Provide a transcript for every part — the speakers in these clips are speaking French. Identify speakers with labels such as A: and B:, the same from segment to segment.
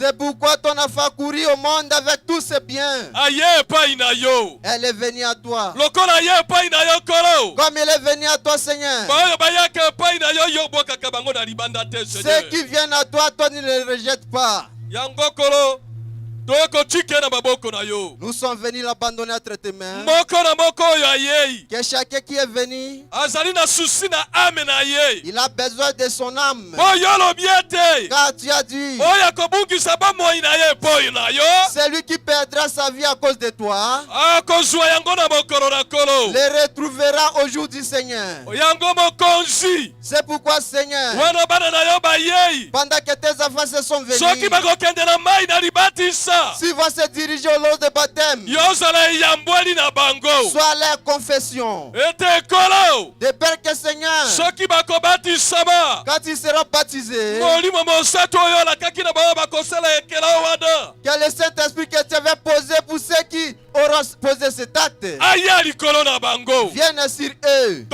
A: C'est pourquoi ton a fait courir au monde avec tous ses biens. Elle est venue à toi. Comme elle est venue à toi, Seigneur. Ceux qui viennent à toi, toi ne les rejettes pas. Nous sommes venus l'abandonner entre tes mains. Que chacun qui est venu, il a besoin de son âme. Car tu as dit, celui qui perdra sa vie à cause de toi, le retrouvera au jour du Seigneur. C'est pourquoi, Seigneur, pendant que tes enfants se sont venus, s'ils vont se diriger au lot de baptême, soit leur confession. De peur que, Seigneur, quand ils seront baptisés, que le Saint-Esprit que tu avais posé pour ceux qui auront posé cet acte vienne sur eux.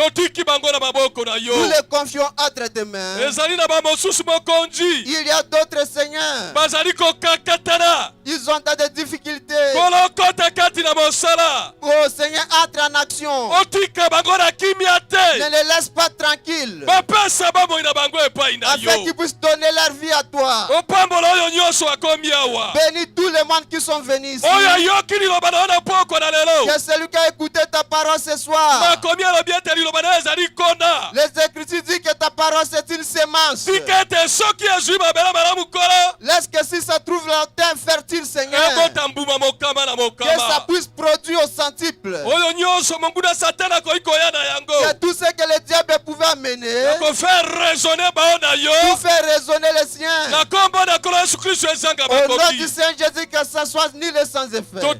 A: Nous les confions entre tes mains. Il y a d'autres, Seigneurs, ils ont des difficultés. Oh Seigneur, entre en action. Ne les laisse pas tranquilles, afin qu'ils puissent donner leur vie à toi. Bénis tous les monde qui sont venus ici. Que celui qui a écouté ta parole ce soir, les Écritures disent que ta parole c'est une sémence. Laisse que si ça trouve la terre fertile, Seigneur, que ça puisse produire au centuple. Que tout ce que le diable pouvait amener pour faire résonner les siens. Au nom du Seigneur Jésus, que ça soit nul et sans effet. Nous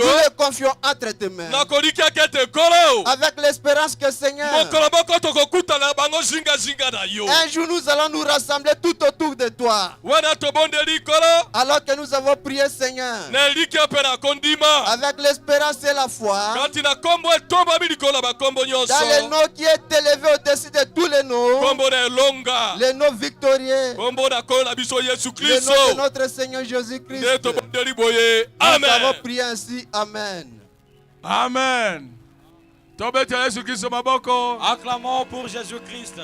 A: les confions entre tes mains, avec l'espérance que, Seigneur, un jour nous allons nous rassembler tout autour de toi. Alors que nous avons prié, Seigneur, avec l'espérance et la foi, dans le nom qui est élevé au-dessus de tous les noms, le nom victorieux, le nom de notre Seigneur Jésus-Christ. Nous avons prié ainsi. Amen.
B: Amen.
C: Acclamons pour Jésus-Christ.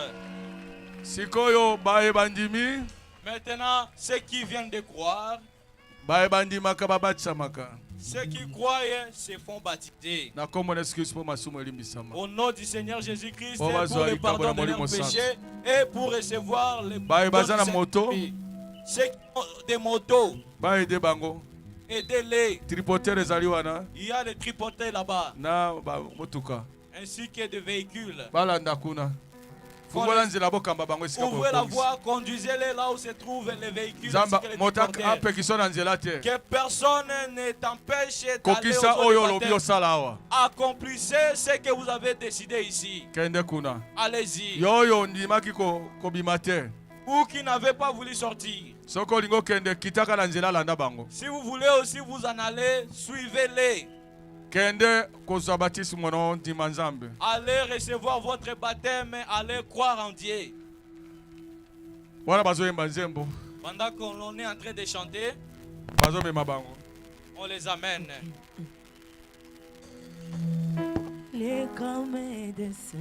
C: Maintenant, ceux qui viennent de croire, ceux qui croient se font baptiser. Au nom du Seigneur Jésus-Christ, pour le pardon de leurs péchés et pour recevoir les Saint-Esprit. Ceux qui ont des motos, aidez-les. Il y a des tripoteurs là-bas, ainsi que des véhicules. Ouvrez la voie, conduisez-les là où se trouvent les véhicules. Que personne ne t'empêche d'aller au baptême. Accomplissez ce que vous avez décidé ici. Allez-y. Vous qui n'avez pas voulu sortir, si vous voulez aussi vous en aller, suivez-les. Allez recevoir votre baptême, allez croire en Dieu. Pendant qu'on est en train de chanter, on les amène.
D: Les grands médecins.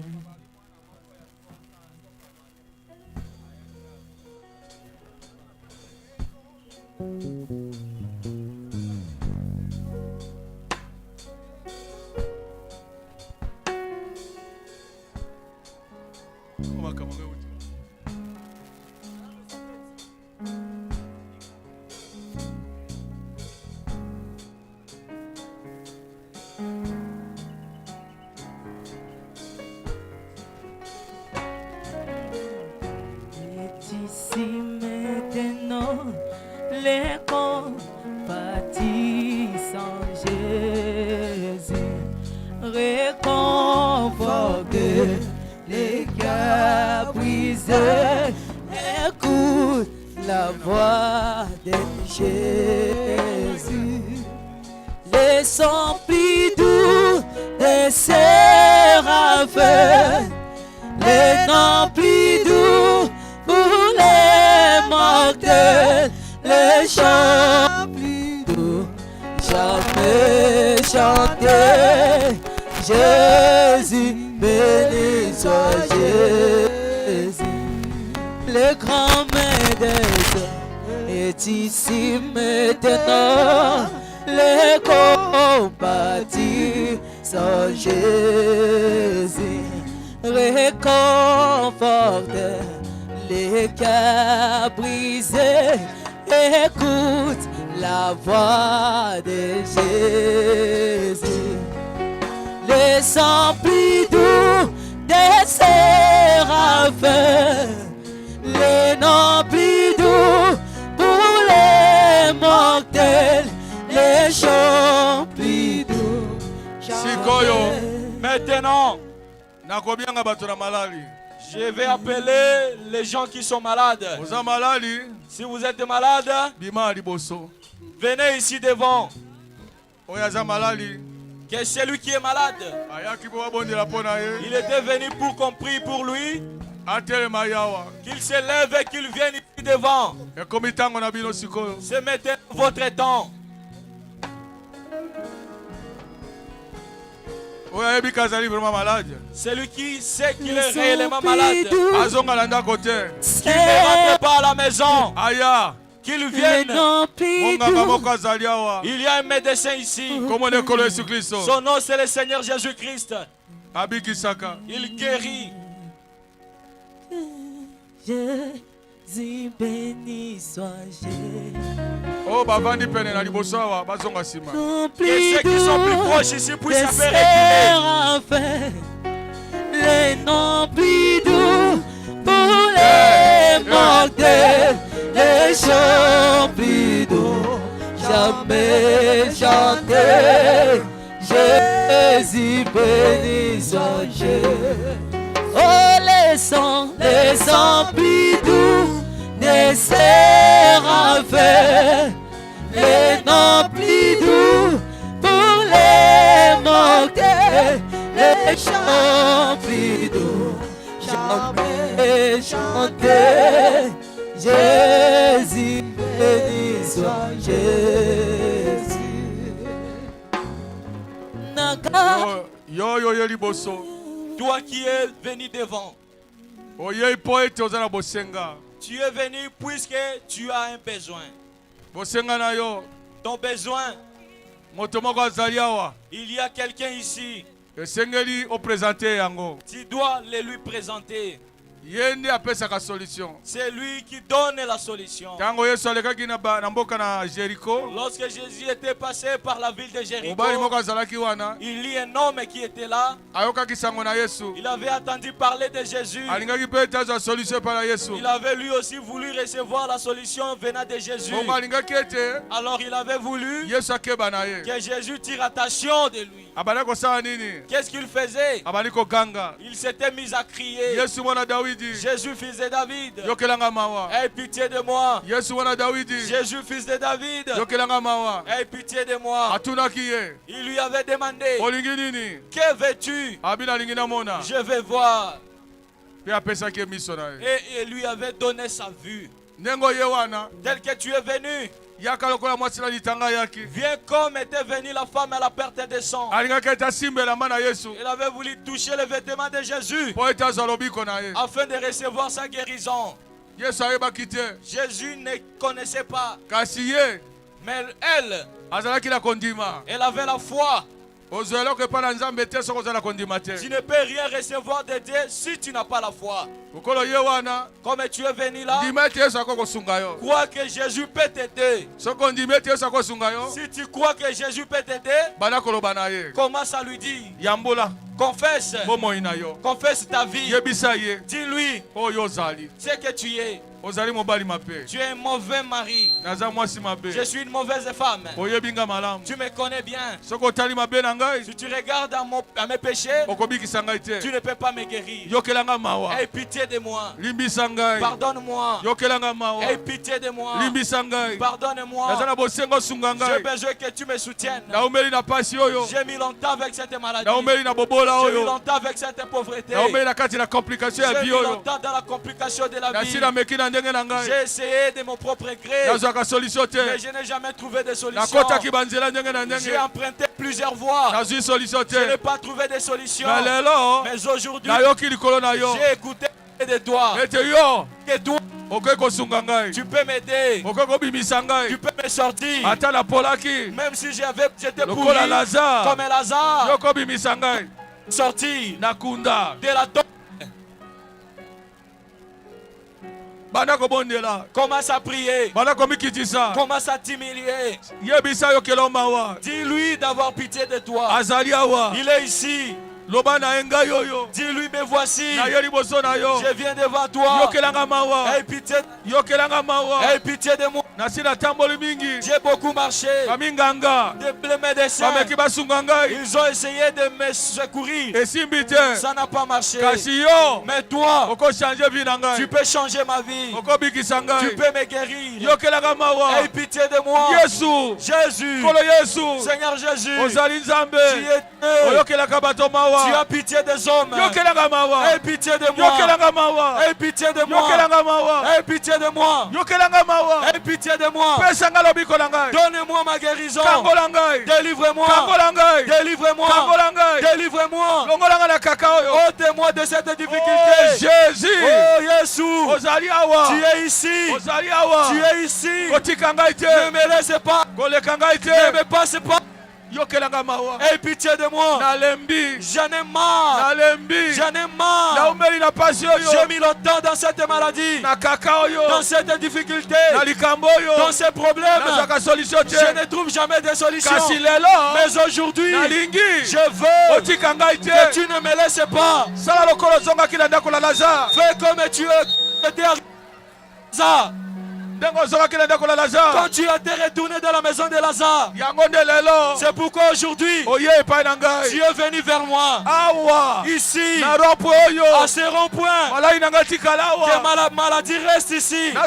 D: Les compatissent en Jésus, réconforte les cœurs brisés, écoute la voix de Jésus. Les sons plus doux des séraphins, les noms plus doux pour les mortels, le les chants plus doux, jamais chanter. Jésus, béni soit Jésus. Le grand médecin est ici maintenant. Les compatis sont Jésus. Réconforte les cœurs brisés. Écoute la voix de Jésus. Les sons plus doux des séraphins, les noms plus doux pour les mortels, les chants plus doux.
C: Sikoyo, maintenant, je vais appeler les gens qui sont malades. Si vous êtes malade, venez ici devant. Que celui qui est malade, il était venu pour qu'on prie pour lui, qu'il se lève et qu'il vienne ici devant. C'est maintenant votre temps. Celui qui sait qu'il est réellement malade, qu'il ne rentre pas à la maison, qu'il vienne. Il y a un médecin ici. Son nom c'est le Seigneur Jésus-Christ. Il guérit.
D: Jésus béni soit Jésus.
C: Et ceux qui sont plus proches ici puissent s'appeler reculer.
D: Les noms plus doux pour les mortels, les chants plus doux, jamais chanter. Jésus béni soit Jésus. Oh, les sons plus doux des séraphins, les noms plus doux pour les mortels, les chants plus doux, jamais chanter. Jésus, béni soit Jésus.
C: Toi qui es venu devant, tu es venu puisque tu as un besoin. Ton besoin, il y a quelqu'un ici. Tu dois le lui présenter. C'est lui qui donne la solution. Lorsque Jésus était passé par la ville de Jéricho, il y a un homme qui était là. Il avait entendu parler de Jésus. Il avait lui aussi voulu recevoir la solution venant de Jésus. Alors il avait voulu que Jésus tire attention de lui. Qu'est-ce qu'il faisait? Il s'était mis à crier: Jésus, fils de David, aie pitié de moi. Jésus, fils de David, aie pitié de moi. Il lui avait demandé: que veux-tu? Je vais voir. Et il lui avait donné sa vue. Tel que tu es venu, viens comme était venue la femme à la perte de sang. Il avait voulu toucher les vêtements de Jésus afin de recevoir sa guérison. Jésus ne connaissait pas. Mais elle avait la foi. Tu ne peux rien recevoir de Dieu si tu n'as pas la foi. Comme tu es venu là, crois que Jésus peut t'aider. Si tu crois que Jésus peut t'aider, commence à lui dire: confesse. Confesse ta vie. Dis-lui ce que tu es. Tu es un mauvais mari. Je suis une mauvaise femme. Tu me connais bien. Si tu regardes à mes péchés, tu ne peux pas me guérir. Aie pitié de moi. Pardonne-moi. Aie pitié de moi. Pardonne-moi. J'ai besoin que tu me soutiennes. J'ai mis longtemps avec cette maladie. J'ai mis longtemps avec cette pauvreté. J'ai mis longtemps dans la complication de la vie. J'ai essayé de mon propre gré, mais je n'ai jamais trouvé de solution. J'ai emprunté plusieurs voies, je n'ai pas trouvé de solution. Mais aujourd'hui, j'ai écouté de toi. Et toi, tu peux m'aider, tu peux me sortir. Même si j'étais pourri comme Lazare, sortir de la tombe. Commence à prier, commence à t'humilier. Dis-lui d'avoir pitié de toi. Il est ici. Dis-lui, me voici. Je viens devant toi. Aie pitié. Aie pitié de moi. J'ai beaucoup marché. Les médecins, ils ont essayé de me secourir. Ça n'a pas marché. Mais toi, tu peux changer ma vie. Tu peux me guérir. Aie pitié de moi. Jésus, Seigneur Jésus, tu es Dieu. Tu as pitié des hommes. Aie pitié de moi. Aie pitié de moi. Aie pitié de moi. Aie pitié de moi. Donne-moi ma guérison. Délivre-moi. Délivre-moi. Délivre-moi. Ôte-moi de cette difficulté.
B: Jésus.
C: Oh Jésus. Tu es ici. Tu es ici. Ne me laisse pas. Ne me passe pas. Aie pitié de moi. J'en ai marre. J'en ai marre. J'ai mis longtemps dans cette maladie, dans cette difficulté, dans ces problèmes. Je ne trouve jamais de solution. Mais aujourd'hui, je veux que tu ne me laisses pas. Fais comme tu es Lazare. Quand tu as été retourné dans la maison de Lazare, c'est pourquoi aujourd'hui tu es venu vers moi. Ici, à ce rond-point, que ma maladie reste ici. Que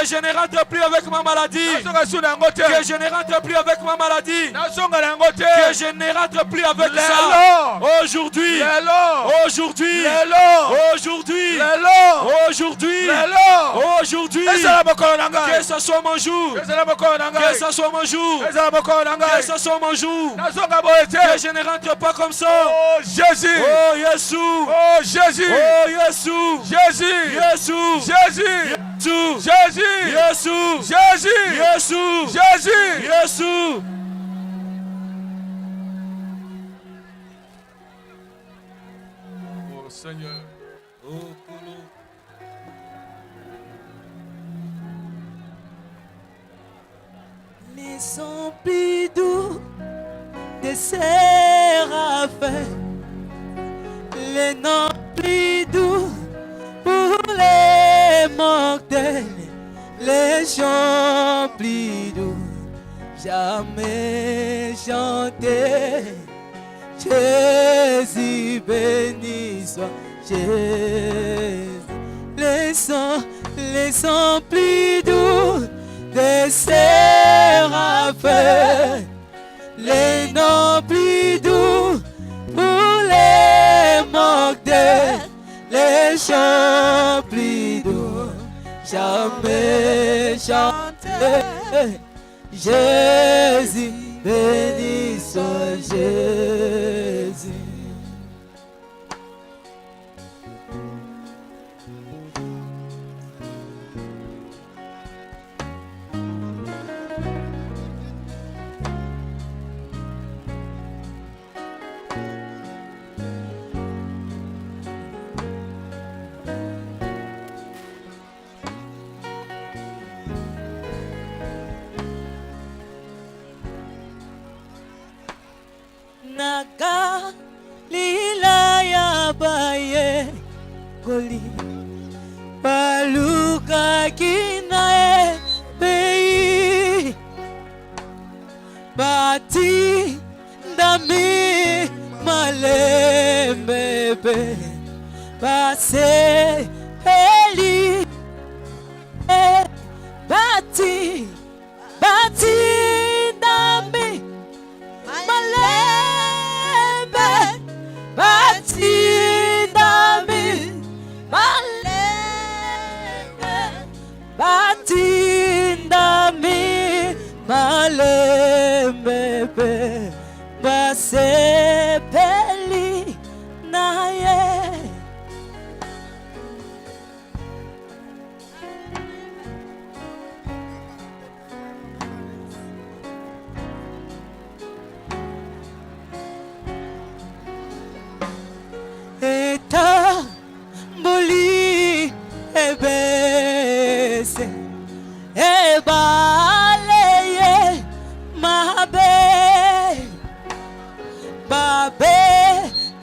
C: je ne rentre plus avec ma maladie. Que je ne rentre plus avec ma maladie. Que je ne rentre plus avec ça. Aujourd'hui, aujourd'hui, aujourd'hui, aujourd'hui, aujourd'hui. Que ce soit mon jour. Que ce soit mon jour. Que ce soit mon jour. Que je ne rentre pas comme ça.
B: Oh Jésus.
C: Oh Jésus.
B: Oh Jésus.
C: Oh Jésus.
B: Jésus.
C: Jésus.
B: Jésus.
C: Jésus.
B: Jésus.
C: Jésus.
B: Jésus.
C: Jésus.
B: Jésus.
C: Jésus.
B: Oh Seigneur.
C: Oh.
D: Les sons plus doux des séraphins, les noms plus doux pour les mortels, les chants plus doux jamais chantés. Jésus béni soit Jésus. Les sons plus doux des séraphins, les noms plus doux pour les mortels, les chants plus doux jamais chantés. Jésus, béni soit Jésus. Naga lila ya baye goli baluka kinae bei bati dami malembebe base eli bati dami malembe bati dami malembe basepeli naye. Etamboli ebese ebaleye mabe babe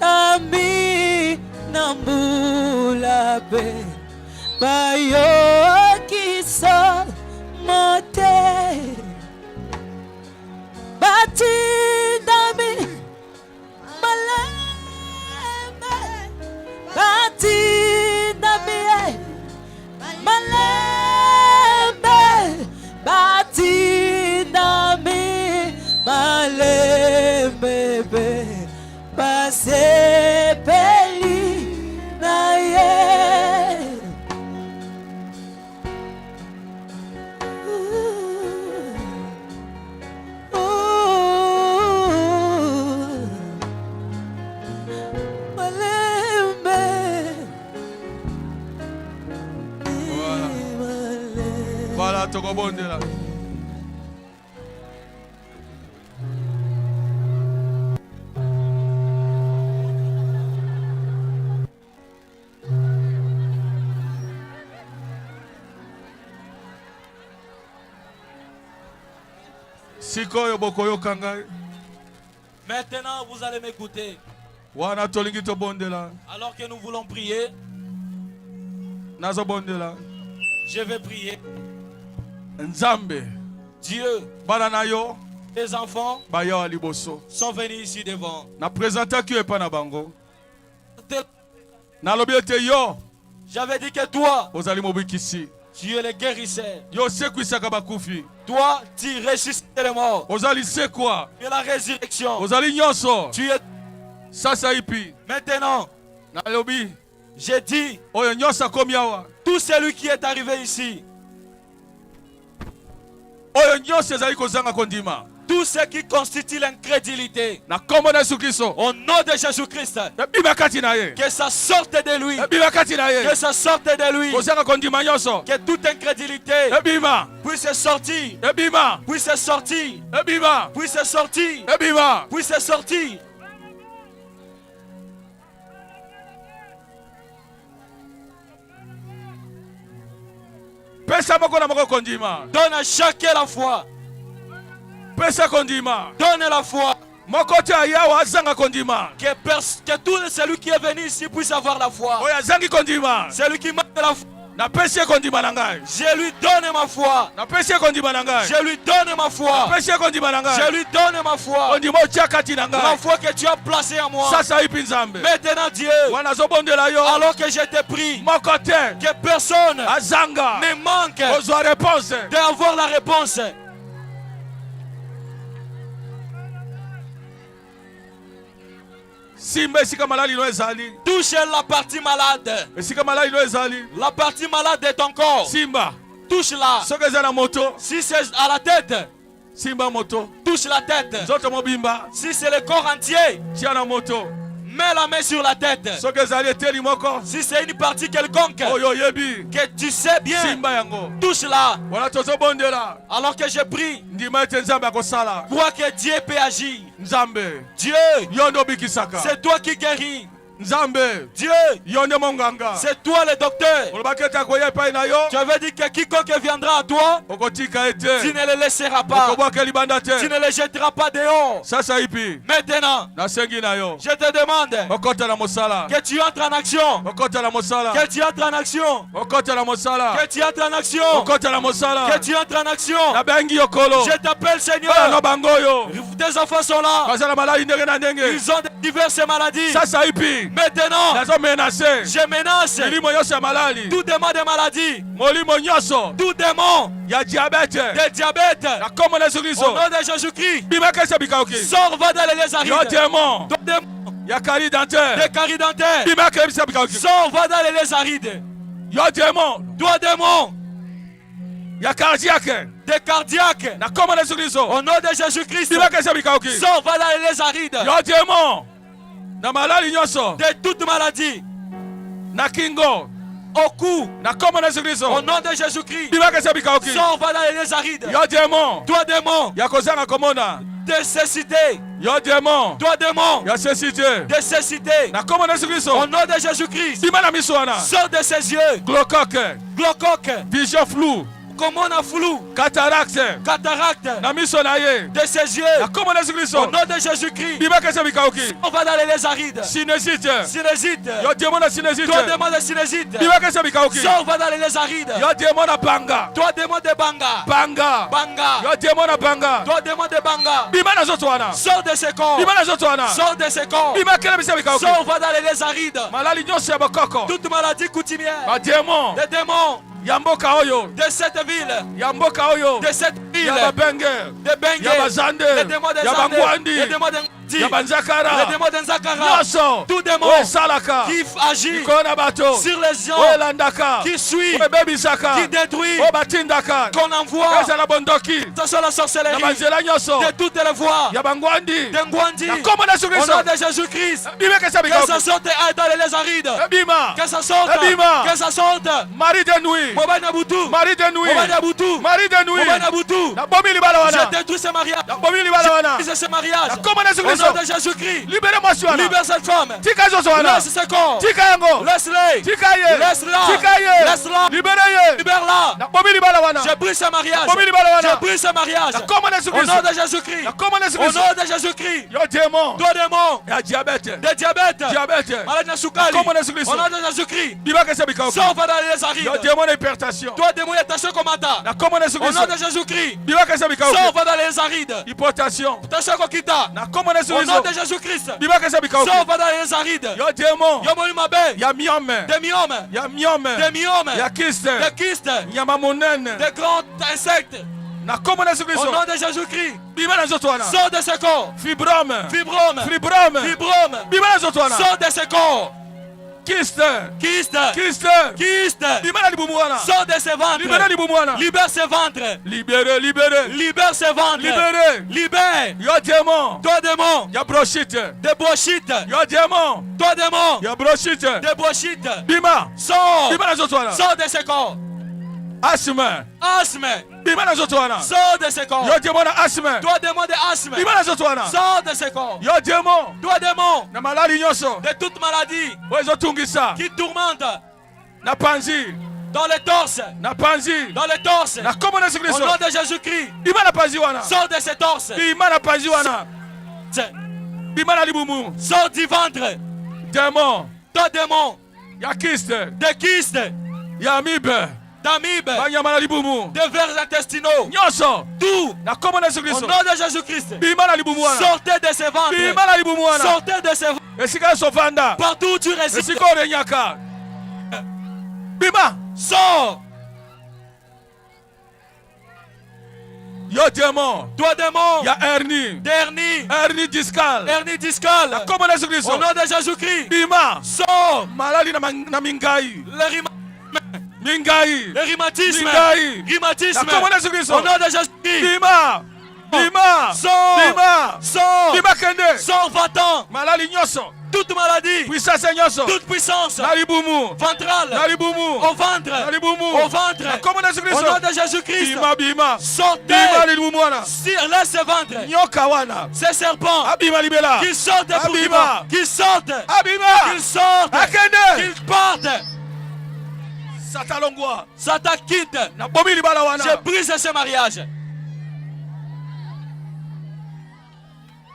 D: ami nambulabe bayo kiso mote batindami malembe batindami malembe batindami malembe basepeli naye. Malembe.
B: Voilà, tokobondela.
C: Maintenant, vous allez m'écouter.
B: Alors
C: que nous voulons prier, je vais prier. Dieu, les enfants sont venus ici devant. J'avais dit que toi, tu es le guérisseur. Toi, tu ressuscites les morts. Tu es la résurrection. Tu es... Maintenant, j'ai dit, tout celui qui est arrivé ici, tout ce qui constitue l'incrédulité, au nom de Jésus-Christ, que ça sorte de lui, que ça sorte de lui, que toute incrédulité puisse sortir, puisse sortir, puisse sortir, puisse sortir. Donne à chacun la foi. Donne la foi. Que tout celui qui est venu ici puisse avoir la foi. Celui qui manque la foi, je lui donne ma foi. Je lui donne ma foi. Je lui donne ma foi. La foi que tu as placée en moi. Maintenant Dieu, alors que je te prie, que personne ne manque d'avoir la réponse. Touche la partie malade. La partie malade de ton corps. Touche-la. Si c'est à la tête, touche la tête. Si c'est le corps entier, mets la main sur la tête. Si c'est une partie quelconque que tu sais bien, touche-la. Alors que je prie, crois que Dieu peut agir. Dieu, c'est toi qui guéris. Dieu, c'est toi le docteur. Tu avais dit que quiconque viendra à toi, tu ne le laisseras pas. Tu ne le jetteras pas dehors. Maintenant, je te demande que tu entres en action. Que tu entres en action. Que tu entres en action. Que tu entres en action. Je t'appelle Seigneur. Tes enfants sont là. Ils ont diverses maladies. Maintenant, je menace tout démon de maladie, tout démon de diabète. Au nom de Jésus-Christ, sors, va dans les arides. Tout démon de carie dentaire, sors, va dans les arides. Toi démon
B: ya cardiaque,
C: des cardiaques.
B: na kombo na Yesu Kristo,
C: au nom de Jésus-Christ,
B: bimaka bikauki,
C: sors, va dans les arides,
B: yo démon na malali nyonso,
C: de toute maladie,
B: na kingo,
C: au cou,
B: na kombo na Yesu Kristo,
C: au nom de Jésus-Christ,
B: bimaka bikauki,
C: sors, va dans les arides,
B: yo démon,
C: toi démon,
B: ya kozanga komona,
C: de cécité,
B: yo démon,
C: toi démon,
B: ya cécité,
C: de cécité,
B: na kombo na Yesu Kristo,
C: au nom de Jésus-Christ,
B: bimana miswana,
C: sors de ses yeux,
B: glaucoque, vision floue,
C: comme on a flou,
B: cataracte,
C: cataracte,
B: na miso na ye,
C: de ses yeux,
B: na kombo na Yesu Kristo,
C: au nom de Jésus-Christ,
B: bimaka bikauki,
C: on va dans les arides,
B: sinésite,
C: sinésite,
B: yo démon na sinésite,
C: toi démon de sinésite,
B: bimaka bikauki,
C: sors, va dans les arides,
B: yo démon na banga,
C: toi démon de banga,
B: banga,
C: banga,
B: yo démon na banga,
C: toi démon de banga,
B: bimana zotwana,
C: sors de ce corps,
B: bimana zotwana,
C: sors de ce corps,
B: bimaka bikauki,
C: sors, va dans les arides,
B: malali nyonso ya bakoko,
C: toute maladie coutumière,
B: ba démon,
C: des démons
B: ya mboka oyo,
C: de cette ville,
B: ya mboka oyo,
C: de cette ville,
B: ya babenge,
C: de Bengue,
B: ya bazande,
C: les démons des
B: ya
C: Zandé,
B: bangwandi,
C: les démons de Ngati,
B: ya banzakara,
C: les démons de Nzakara,
B: nyonso,
C: tout démon
B: oyo esalaka,
C: qui agit
B: likolo na bato,
C: sur les gens,
B: oyo elandaka,
C: qui suit,
B: oyo ebebisaka,
C: qui détruit,
B: oyo batindaka,
C: qu'on envoie,
B: ezala bondoki,
C: ce sont la
B: na
C: sorcellerie,
B: banzela nyonso,
C: de toutes les voies,
B: ya bangwandi,
C: de Ngwandi,
B: na kombo na Yesu
C: au
B: Kristo,
C: nom de Jésus-Christ,
B: bimaka
C: que
B: bikauki,
C: ça sorte dans les arides,
B: bima,
C: que ça sorte,
B: Ebima.
C: que ça sorte,
B: mari de nuit,
C: Mobile Nabutu,
B: mari de nuit,
C: Mobile Nabutu,
B: mari de nuit,
C: Mobile Nabutu,
B: na bomi libala wana,
C: je détruis ce mariage,
B: na bomi libala wana,
C: je ce mariage,
B: na kombo na Yesu
C: au nom
B: Kristo,
C: de Jésus-Christ,
B: libere mwasi wana,
C: libère cette femme,
B: tika zozo wana,
C: laisse ce corps,
B: tika yango,
C: laisse-le,
B: tika ye,
C: laisse-la,
B: tika ye,
C: laisse-la,
B: libere ye,
C: libère-la,
B: na bomi libala wana,
C: je brise ce mariage,
B: bomi libala wana,
C: je brise ce mariage,
B: na kombo na Yesu
C: au nom
B: Kristo,
C: de Jésus-Christ,
B: na kombo na Yesu
C: au
B: Kristo,
C: nom de Jésus-Christ,
B: yo démon,
C: toi démon,
B: ya diabete,
C: de diabète,
B: diabete,
C: maladie de Soukali,
B: na kombo na Yesu Kristo,
C: au nom de Jésus-Christ,
B: bibaka se bikauki,
C: sors va dans les arides,
B: yo démon na hypertension,
C: toi démon de tension comata,
B: na kombo na Yesu
C: au nom
B: Kristo,
C: de Jésus-Christ,
B: bibaka se bikauki,
C: sors va dans les arides,
B: hypotension,
C: tension kokita,
B: na kombo na Yesu
C: au nom
B: Kristo,
C: de Jésus-Christ,
B: bibaka se bikauki,
C: sors va dans les arides,
B: yo démon,
C: yo molimabe,
B: ya miome,
C: des myomes,
B: ya miome,
C: des myomes,
B: ya kiste,
C: des kystes,
B: nyama monene,
C: des grands insectes,
B: na kombo na Yesu
C: au
B: Kristo,
C: nom de Jésus-Christ,
B: bima na nzoto wana,
C: sors de ce corps,
B: fibrome,
C: fibrome,
B: fibrome,
C: fibrome,
B: bima na nzoto wana,
C: sors de ce corps,
B: kiste,
C: kyste,
B: kiste,
C: kyste,
B: bima na libumu wana,
C: sors de ce
B: libere
C: ventre,
B: libumu wana,
C: libère ce ventre,
B: libere, libere,
C: libère ce ventre,
B: libere,
C: libère,
B: yo démon,
C: toi démon,
B: ya brochite,
C: des brochites,
B: yo démon,
C: toi démon,
B: ya brochite,
C: des brochites,
B: bima,
C: sors,
B: bima na nzoto wana,
C: sors de ce corps,
B: asthme,
C: asthme,
B: bima na nzoto wana,
C: sors de ce corps,
B: yo démon na asthme,
C: toi démon de asthme,
B: bima na nzoto wana,
C: sors de ce corps,
B: yo démon,
C: toi démon,
B: na malali nyonso,
C: de toute maladie
B: oyo ezotungisa,
C: qui tourmente
B: na panzi,
C: dans le torse,
B: na panzi,
C: dans le torse,
B: na kombo na Yesu
C: au
B: Kristo,
C: nom de Jésus-Christ,
B: bima na panzi wana,
C: sors de ce torse,
B: bima na panzi wana, bima na libumu,
C: sors du ventre,
B: démon,
C: toi démon,
B: ya kiste,
C: de kystes,
B: ya amibe,
C: d'amibes,
B: banyama na libumu,
C: de vers intestinaux,
B: nyonso,
C: tout,
B: na kombo na Yesu
C: au
B: Kristo,
C: nom de Jésus-Christ,
B: bima na libumu wana,
C: sortez de ce ventre,
B: bima na libumu wana,
C: sortez de ce ventre,
B: esika nyonso vanda,
C: partout où tu résides,
B: esika orenyaka, bima,
C: sors,
B: yo démon,
C: toi démon,
B: ya hernie, hernie discale,
C: hernie discale,
B: na kombo na Yesu Kristo,
C: au nom de Jésus-Christ,
B: bima,
C: sors,
B: malali na mingai, mingai,
C: le rhumatisme,
B: mingai,
C: rhumatisme,
B: na kombo na Yesu Kristo,
C: au nom de Jésus-Christ,
B: bima, bima,
C: sors,
B: bima,
C: sors,
B: bima kende,
C: sors, va-t'en,
B: malali nyonso,
C: toute maladie,
B: puissance nyonso,
C: toute puissance,
B: na libumu,
C: ventrale,
B: na libumu,
C: au ventre,
B: na libumu,
C: au ventre,
B: na kombo na Yesu
C: au
B: Kristo,
C: nom de Jésus-Christ,
B: bima, bima,
C: sortez,
B: bima libumu wana,
C: laisse ce ventre,
B: nyoka wana,
C: ces serpents,
B: abima libela,
C: qu'ils sortent pour
B: Abima.
C: dimanche, qu'ils sortent,
B: abima,
C: qu'ils sortent,
B: akende,
C: qu'ils partent,
B: satalongwa,
C: Satan quitte,
B: na bomi libala wana,
C: je brise ce mariage,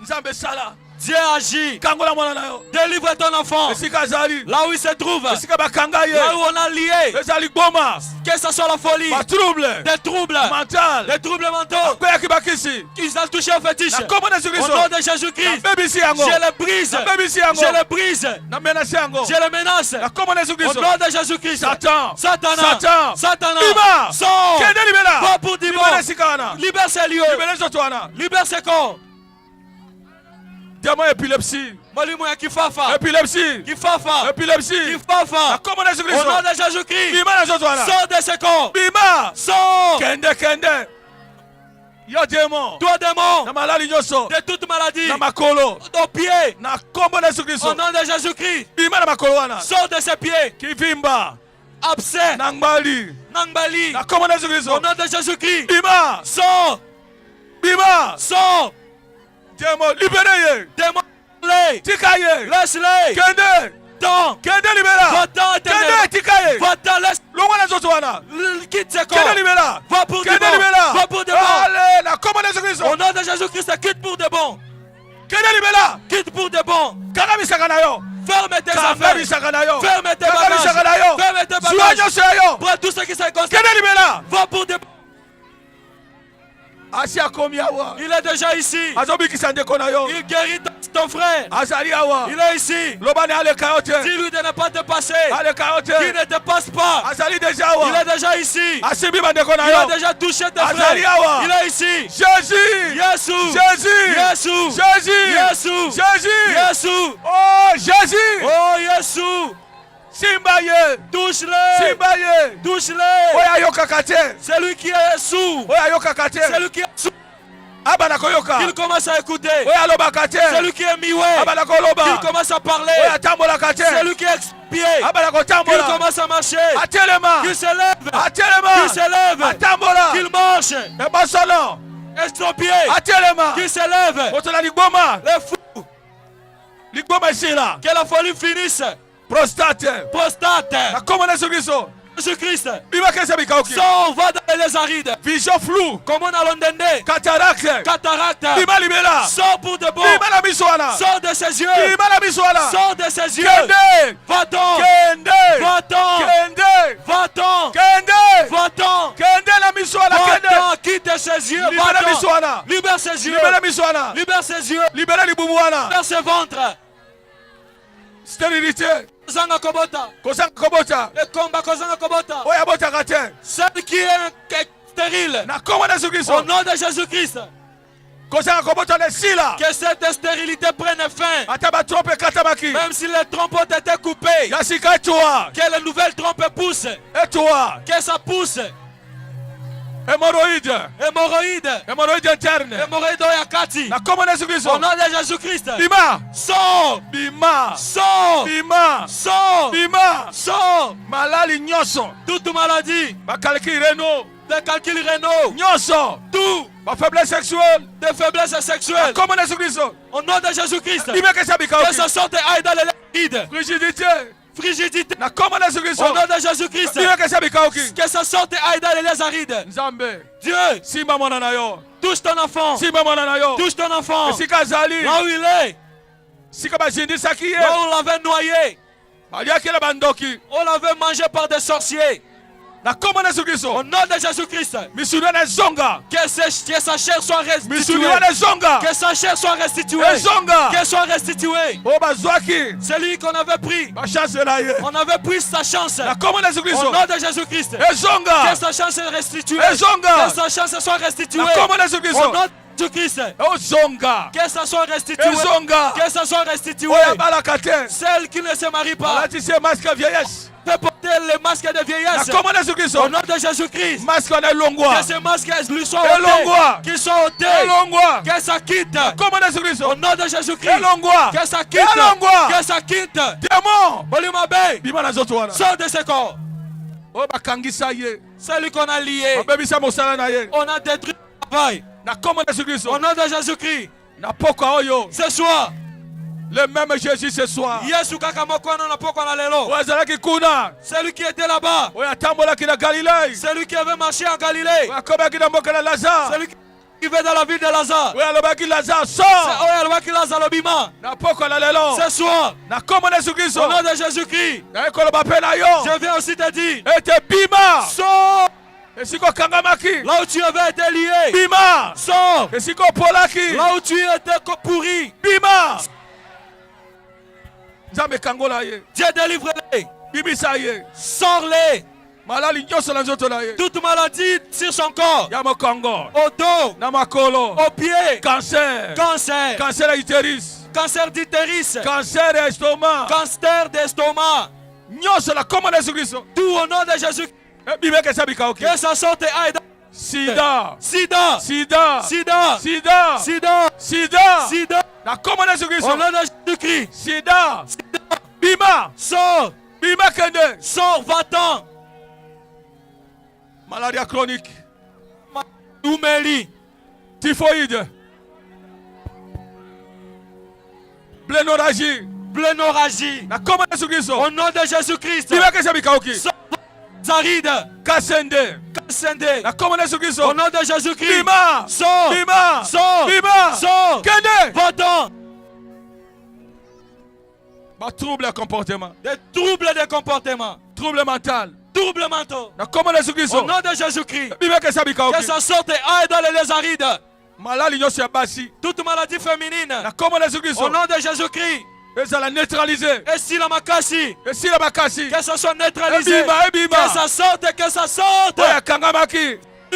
B: nzambe sala,
C: Dieu agit,
B: kangola mwana na yo,
C: délivre ton enfant,
B: esika azali,
C: là où il se trouve,
B: esika bakanga ye,
C: là où on a lié,
B: ezali boma,
C: que ce soit la folie,
B: ba trouble,
C: des troubles,
B: mental,
C: des troubles mentaux,
B: kwa kibakisi,
C: qu'ils ont touché au fétiche,
B: na kombo na Yesu
C: au
B: Kristo,
C: nom de Jésus-Christ,
B: bebisi yango,
C: je le brise,
B: na bebisi yango,
C: je le brise,
B: na menace yango,
C: je le menace,
B: na kombo na Yesu
C: au
B: Kristo,
C: nom de Jésus-Christ,
B: Satan,
C: Satan,
B: Bima,
C: sors,
B: kende libela,
C: va pour dimanche,
B: libere sika wana,
C: libère ces lieux,
B: libere nzoto wana,
C: libère ces corps, Diamant épilepsie.
B: Molimo ya kifafa.
C: Épilepsie.
B: Kifafa.
C: Épilepsie.
B: Kifafa.
C: Comment on
B: Au nom de Jésus-Christ.
C: Bima na zozwana.
B: Sors de ce corps.
C: Bima.
B: Sors.
C: Kende. Yo démon.
B: Toi démon.
C: Na malali nyoso.
B: De toute maladie.
C: Na makolo.
B: Au pied.
C: Na kombo na Jésus-Christ.
B: Au nom de Jésus-Christ.
C: Bima na makolo wana.
B: Sors de ses pieds.
C: Kivimba.
B: Abcès.
C: Nangbali.
B: Na
C: kombo na Jésus-Christ.
B: Au nom de Jésus-Christ.
C: Bima.
B: Sors.
C: Bima.
B: Sors.
C: Démon libéré.
B: Démon.
C: Tikaye.
B: Laisse-les.
C: Kende. Kende libéra.
B: Va-t'en,
C: Kende tikaye.
B: Va-t'en, laisse.
C: Longo na zozwana.
B: Quitte ce corps.
C: Kende libéra.
B: Va pour de
C: Kende
B: bon.
C: libéra.
B: Va pour de bon.
C: Allez, na kombo na Jésus-Christ.
B: Au nom de Jésus-Christ, quitte pour de bon.
C: Kende libéra.
B: Quitte pour de bon.
C: Kagami sakanayo.
B: Ferme tes affaires.
C: Kagami sakanayo.
B: Ferme tes
C: Kagami
B: bagages.
C: sakanayo.
B: Ferme tes
C: Suanyo
B: bagages.
C: seyo.
B: Prends tout ce qui s'est consacré.
C: Kende libéra.
B: Va pour de bon.
C: Asi akomi awa.
B: Il est déjà ici.
C: Azobi kisande konayo.
B: Il guérit ton frère.
C: Azali awa.
B: Il est ici.
C: Lobane ale kayote.
B: Dis-lui de ne pas te passer.
C: Ale kayote.
B: Qu'il ne te passe pas.
C: Azali deja awa.
B: Il est déjà ici.
C: Asibi bande
B: Il
C: konayo.
B: a déjà touché tes
C: Azali
B: frères.
C: awa.
B: Il est ici.
C: Jésus.
B: Jésus.
C: Jésus.
B: Jésus.
C: Jésus.
B: Jésus.
C: Jésus.
B: Jésus.
C: Oh Jésus.
B: Oh Jésus.
C: Simbaye.
B: Touche-le.
C: Simbaye.
B: Touche-le.
C: Oya yoka kate.
B: C'est lui qui est sourd.
C: Oya yoka kate.
B: C'est lui qui est sourd.
C: Abana koyoka.
B: Il commence à écouter.
C: Oya loba kate.
B: C'est lui qui est mioué.
C: Abana koloba.
B: Il commence à parler.
C: Oya tambola kate.
B: C'est lui qui est expié.
C: Abana ko
B: Il
C: tambola.
B: commence à marcher.
C: Atelema.
B: Qu'il se lève.
C: Atelema.
B: Qu'il se lève.
C: Atambola.
B: Qu'il marche.
C: Ebasolo.
B: Estropié.
C: Atelema.
B: Qu'il se lève.
C: Otala ligboma.
B: Les fous.
C: Ligboma isila.
B: Que la folie finisse.
C: Prostate.
B: Prostate.
C: Comment on Jésus-Christ?
B: Jésus-Christ.
C: Bima kesa bikauki.
B: Sors, va dans les arides.
C: Vision floue.
B: Comment on a l'ondende.
C: Cataracte.
B: Cataracte.
C: Bima libera.
B: Sors pour de bon.
C: Bima la miswana.
B: Sors de ses yeux.
C: Bima la miswana.
B: Sors de ses yeux.
C: Kende.
B: Va-t'en.
C: Kende.
B: Va-t'en.
C: Kende.
B: Va-t'en.
C: Kende.
B: Va-t'en.
C: Kende la miswana. Kende.
B: Va-t'en. Quitte ses yeux.
C: Libera
B: Va-t'en.
C: miswana.
B: Libère ses yeux.
C: Libera miswana.
B: Libère ses yeux.
C: Libera libumuana.
B: Libère ses ventres.
C: Stérilité.
B: Kozanga kobota.
C: Kozanga kobota.
B: Le combat kozanga kobota.
C: Oya bota kate.
B: Celle qui est stérile.
C: Na comment on Jésus-Christ?
B: Au nom de Jésus-Christ.
C: Kozanga kobota le sila.
B: Que cette stérilité prenne fin.
C: Ataba trompe katabaki.
B: Même si les trompes ont été coupées.
C: Yasika toi.
B: Que les nouvelles trompes poussent.
C: Et toi.
B: Que ça pousse.
C: Hémorroïde.
B: Hémorroïde.
C: Hémorroïde interne.
B: Hémorroïde oyakati.
C: Na comment on Jésus-Christ?
B: Au nom de Jésus-Christ.
C: Bima.
B: Sors.
C: Bima.
B: Sors.
C: Bima.
B: Sors.
C: Bima.
B: Sors.
C: Malali nyoso.
B: Toute maladie.
C: Bakalki reno.
B: Des calculs rénaux.
C: Nyoso.
B: Tout.
C: Ma faiblesse sexuelle.
B: Des faiblesses sexuelles.
C: Comment on Jésus-Christ?
B: Au nom de Jésus-Christ.
C: Bima kesa
B: Que
C: bikauki.
B: ce sorte aille dans les liquides.
C: Frigidité.
B: Frigidité.
C: Na comment on Jésus-Christ?
B: Au nom de Jésus-Christ.
C: Bima kesa bikauki.
B: Que ce sorte aille dans les arides.
C: Nzambe.
B: Dieu.
C: Simba mwana na yo.
B: Touche ton enfant.
C: Simba mwana na yo.
B: Touche ton enfant.
C: Sika zali.
B: Là où il est.
C: Sika bazindisaki ye.
B: Là où on l'avait noyé.
C: Aliaki na bandoki.
B: On l'avait mangé par des sorciers.
C: Na comment on Jésus-Christ?
B: Au nom de Jésus-Christ.
C: Misuna na zonga.
B: Que sa chair soit restituée.
C: Misuna na zonga.
B: Que sa chair soit restituée.
C: Zonga.
B: Qu'elle soit restituée.
C: O bazwaki.
B: C'est lui qu'on avait pris.
C: Ba chance na ye.
B: On avait pris sa chance.
C: Na comment on Jésus-Christ?
B: Au nom de Jésus-Christ.
C: Zonga.
B: Que sa chance soit restituée.
C: Zonga.
B: Que sa chance soit restituée.
C: Na comment on Jésus-Christ?
B: Au nom de Jésus-Christ.
C: O zonga.
B: Que ça soit restitué.
C: Zonga.
B: Que ça soit restitué.
C: Oya balakate.
B: Celle qui ne se marie pas.
C: Alati se masque vieillesse.
B: Peut porter les masques de
C: Na
B: vieillesse.
C: comment on Jésus-Christ?
B: Au nom de Jésus-Christ.
C: Masque na longwa.
B: Que ces masques lui soient
C: Elongwa.
B: ôtés. Qu'ils soient ôtés.
C: Elongwa.
B: Que ça quitte.
C: Comment on Jésus-Christ?
B: Au nom de Jésus-Christ.
C: Elongwa.
B: Que ça quitte.
C: Elongwa.
B: Que ça quitte.
C: Démon.
B: Bolimabe.
C: Bima na zoto wana.
B: Sors de ce corps.
C: O bakangisa ye.
B: Celui qu'on a lié.
C: Babisa mosala na ye.
B: On a détruit le travail.
C: Na comment on Jésus-Christ?
B: Au nom de Jésus-Christ.
C: Na pokwa oyo.
B: Ce soir.
C: Le même Jésus ce soir.
B: Yesu kaka mokwana na poko na lelo.
C: Wazalaki kuna.
B: Celui qui était là-bas.
C: Oya tambolaki na Galilée.
B: Celui qui avait marché en Galilée.
C: Oya kobaki na mboka na Lazare.
B: Celui qui vivait dans la ville de Lazare.
C: Oya lobaki Lazare sort.
B: Oya lobaki Lazare lobima.
C: Na pokwa na lelo.
B: Ce soir.
C: Na comment on Jésus-Christ?
B: Au nom de Jésus-Christ.
C: Na ekoloba pe na yo.
B: Je viens aussi te dire.
C: Ete bima.
B: Sors.
C: Esiko kangamaki.
B: Là où tu avais été lié.
C: Bima.
B: Sors.
C: Esiko polaki.
B: Là où tu étais pourri.
C: Bima. Nzambe kangola ye.
B: Dieu délivre-les.
C: Bibisa ye.
B: Sors-les.
C: Malali nyoso na nzoto na ye.
B: Toute maladie sur son corps.
C: Ya mokongo.
B: Au dos.
C: Na makolo.
B: Au pied.
C: Cancer.
B: Cancer.
C: Cancer à l'utérus. Cancer d'utérus.
B: Cancer d'estomac.
C: Cancer d'estomac. Tout au nom de Jésus. Que ça sorte.
B: Sida.
C: Sida.
B: Sida.
C: Sida.
B: Sida.
C: Sida.
B: Sida.
C: Sida. Au nom de Jésus-Christ.
B: Sida. Bima.
C: Sors.
B: Bima kende.
C: Sors, va-t'en.
B: Maladie chronique.
C: Oumeli.
B: Typhoïde. Blénorragie.
C: Blénorragie. Au nom de Jésus-Christ. Sors. Zaride.
B: Kassende.
C: Kassende.
B: Au
C: nom de Jésus-Christ.
B: Bima.
C: Sors.
B: Bima.
C: Sors.
B: Bima.
C: Sors.
B: Kende.
C: Va-t'en.
B: Trouble de comportement.
C: Des troubles de comportement.
B: Trouble mental.
C: Troubles mentaux.
B: Au
C: nom de Jésus-Christ. Que ça sorte et aille dans les lézarides. Toute maladie féminine. Au nom de Jésus-Christ.
B: Et
C: si la makasi. Que ça soit neutralisé. Que ça sorte, que ça sorte.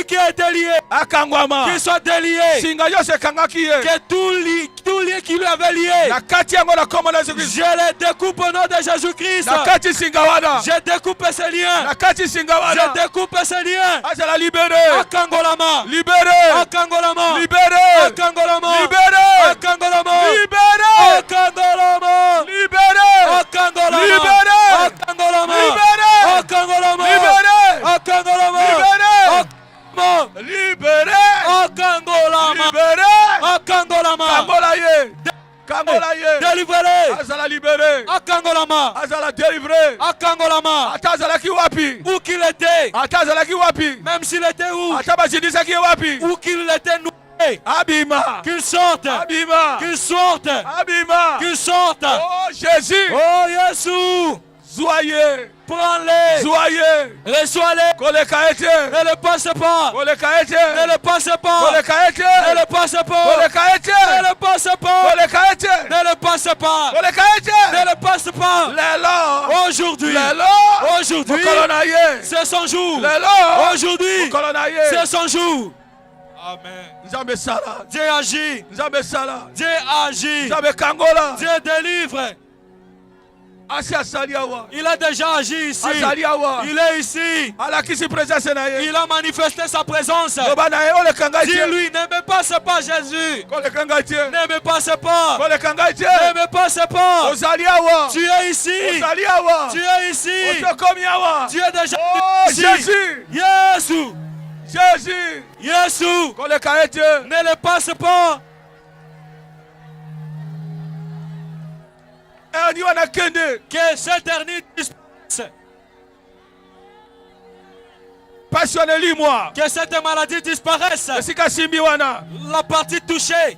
C: Qui a été lié, qu'il soit délié, que tout lien qui lui avait lié, je les découpe au nom de Jésus-Christ. Je découpe ces liens. Je découpe ces liens. Akangolama.
B: Libéré.
C: Akangolama.
B: Libéré.
C: Akangolama.
B: Libéré.
C: Akangolama.
B: Libéré.
C: Akangolama.
B: Libéré.
C: Akangolama.
B: Libéré.
C: Akangolama.
B: Libéré.
C: Akangolama.
B: Libéré.
C: Akangolama.
B: Libéré. Libéré.
C: Akangolama.
B: Libéré.
C: Akangolama.
B: Kangolaye.
C: Délivré.
B: Azala libéré.
C: Akangolama.
B: Azala délivré.
C: Akangolama.
B: Atazala ki wapi.
C: Où qu'il était.
B: Atazala ki wapi.
C: Même s'il était où.
B: Atabajidisa ki wapi.
C: Où qu'il était noué.
B: Abima.
C: Qu'il sorte.
B: Abima.
C: Qu'il sorte.
B: Abima.
C: Qu'il sorte.
B: Oh Jésus.
C: Oh Jésus.
B: Soyez.
C: Prends-les.
B: Soyez.
C: Reçois-les. Ne le passe pas. Ne le passe pas. Ne le passe pas. Ne le passe pas. Ne le passe pas. Ne le passe pas. Aujourd'hui. Aujourd'hui. C'est son jour. Aujourd'hui. C'est son jour. Amen. Dieu agit. Dieu agit. Dieu délivre. Il a déjà agi ici. Il est ici. Il a manifesté sa présence. Dis-lui, ne me passe pas Jésus. Ne me passe pas. Ne me passe pas. Tu es ici. Tu es ici. Tu es déjà ici.
B: Jésus.
C: Jésus. Jésus. Ne le passe pas. Que cette hernie disparaisse.
B: Passionnez-moi.
C: Que cette maladie disparaisse. La partie touchée.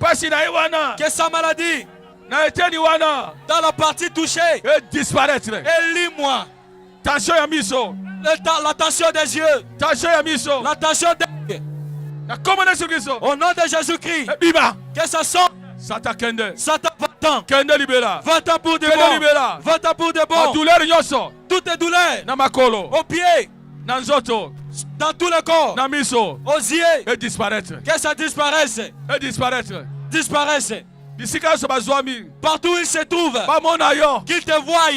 C: Que sa maladie. Dans la partie touchée.
B: Et disparaître.
C: Et lis-moi.
B: Tension ya miso.
C: La tension des yeux.
B: Tension ya miso.
C: La tension des yeux. Au nom de Jésus-Christ. Que ça sorte.
B: Satan kende.
C: Satan va-t'en.
B: Kende libéra.
C: Va-t'en pour de bon. Va-t'en pour de bon.
B: Douleur nyoso.
C: Toutes les douleurs.
B: Na makolo.
C: Aux pieds.
B: Na nzoto.
C: Dans tout le corps.
B: Na miso.
C: Aux yeux.
B: Et disparaître.
C: Que ça disparaisse.
B: Et disparaître.
C: Disparaisse.
B: Partout
C: où il se trouve. Qu'il te voie.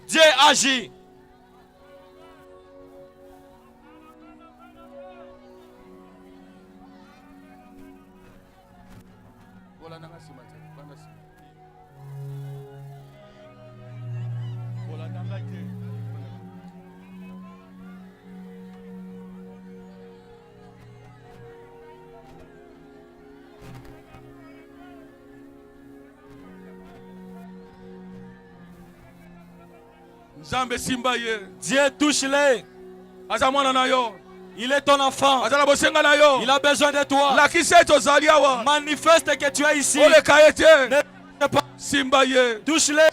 C: Dieu agit. Dieu touche-les. Il est ton enfant. Il a besoin de toi. Manifeste que tu es ici. Ne pas. Touche-les.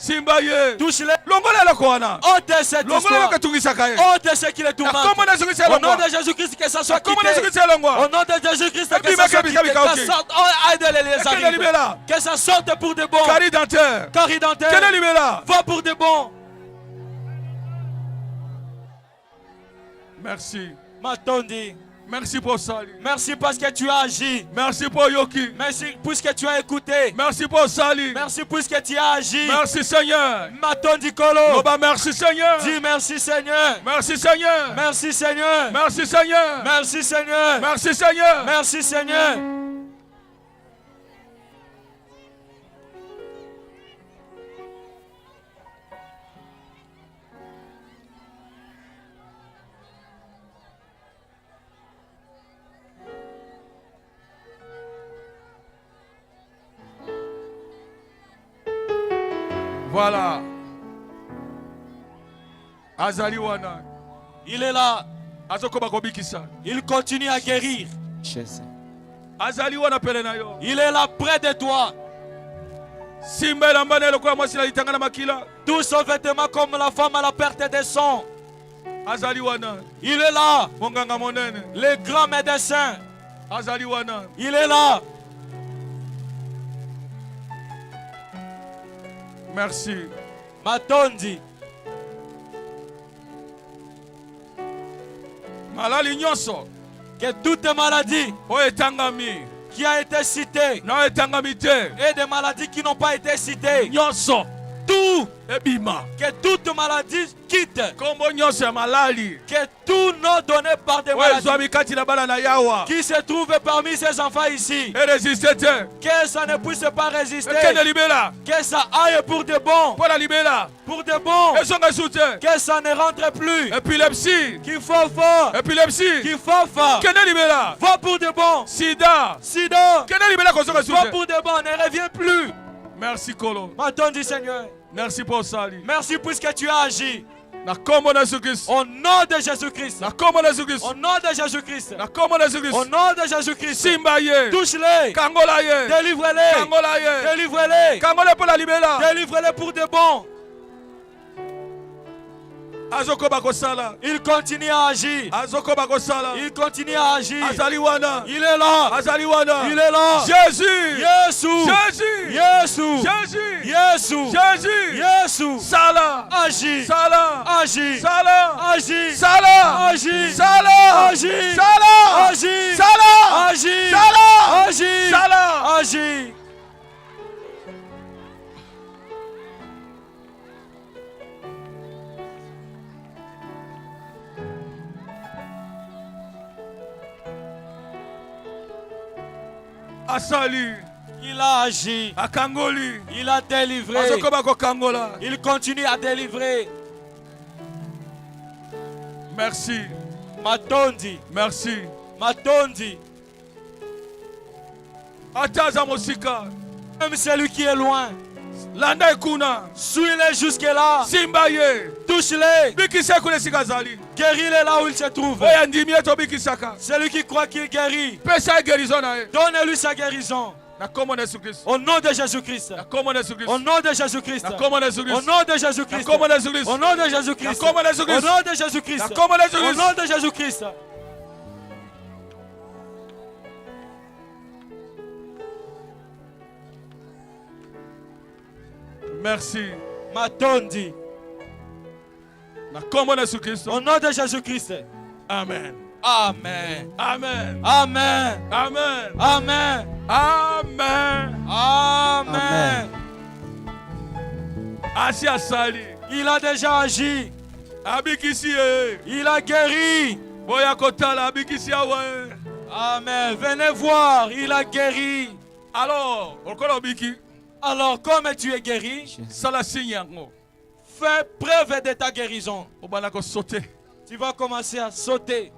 C: Touche-les. Ôte cette histoire. Ôte ce qui les tourmente. Au nom de Jésus-Christ, que ça soit quitté. Au nom de Jésus-Christ, que ça soit quitté. Que ça sorte. Aide-les les arrives. Que ça sorte pour de bon.
B: Carie dentaire.
C: Va pour de bon.
B: Merci.
C: Matondi. Merci pour Sali.
B: Merci parce que tu as agi.
C: Merci pour Yoki.
B: Merci puisque tu as écouté.
C: Merci pour Sali.
B: Merci puisque tu as agi.
C: Merci Seigneur.
B: Maton Dikolo.
C: Merci Seigneur.
B: Dis merci Seigneur.
C: Merci Seigneur.
B: Merci Seigneur.
C: Merci Seigneur.
B: Merci Seigneur.
C: Merci Seigneur.
B: Merci Seigneur.
C: Voilà. Azali wana.
B: Il est là.
C: Il
B: continue à guérir.
C: Azali wana pele na yo.
B: Il est là près de toi. Tous son vêtement comme la femme à la perte des sons.
C: Azali wana.
B: Il est là.
C: Monganga monene.
B: Le grand médecin.
C: Azali wana.
B: Il est là.
C: Merci.
B: Matondi.
C: Malali nyonso.
B: Que toute maladie qui a été citée et des maladies qui n'ont pas été citées.
C: Nyonso.
B: Tout.
C: Ebima.
B: Que toute maladie quitte.
C: Que
B: tout nom donné par des maladies qui se trouvent parmi ces enfants ici. Que ça ne puisse pas résister. Que ça aille pour de bon. Pour de bon. Que ça ne rentre plus.
C: Épilepsie.
B: Qu'il faut fort.
C: Épilepsie.
B: Qu'il faut fort. Va pour de bon.
C: Sida.
B: Sida. Va pour de bon. Ne reviens plus.
C: Merci Kolo.
B: M'attendis Seigneur.
C: Merci pour Sali.
B: Merci puisque tu as agi.
C: Au
B: nom de Jésus-Christ. Au nom de Jésus-Christ. Au nom de Jésus-Christ. Touche-les. Délivre-les. Délivre-les. Délivre-les pour de bon. Il continue à agir. Il continue à agir. Il est là. Il est là.
C: Jésus.
B: Jésus. Jésus.
C: Jésus.
B: Jésus.
C: Jésus.
B: Jésus.
C: Sala.
B: Agis.
C: Sala.
B: Agis.
C: Sala.
B: Agis.
C: Sala.
B: Agis.
C: Sala.
B: Agis.
C: Sala.
B: Agis.
C: Sala.
B: Agis.
C: Sala.
B: Agis.
C: Sala.
B: Agis.
C: Asali.
B: Il a agi.
C: Akangoli.
B: Il a délivré. Il continue à délivrer.
C: Merci.
B: Matondi.
C: Merci.
B: Matondi.
C: Ataza Mosika.
B: Même celui qui est loin.
C: Landa Kuna.
B: Suis-les jusque-là.
C: Simbaye.
B: Touche-les.
C: Bikisa kule sikazali.
B: Guéris-les là où il se trouve.
C: Oyandimie to bikisaka.
B: Celui qui croit qu'il guérit.
C: Pesa guérison nae.
B: Donne-lui sa guérison. Au nom de Jésus-Christ. Au nom de Jésus-Christ. Au nom de Jésus-Christ. Au nom de Jésus-Christ. Au nom de Jésus-Christ. Au nom de Jésus-Christ. Au nom de Jésus-Christ.
C: Merci.
B: Matondi. Au nom de Jésus-Christ.
C: Amen.
B: Amen.
C: Amen.
B: Amen.
C: Amen.
B: Amen.
C: Amen.
B: Amen.
C: Asali.
B: Il a déjà agi. Il a guéri. Amen. Venez voir, il a guéri.
C: Alors,
B: comme tu es guéri, fais preuve de ta guérison. Tu vas commencer à sauter.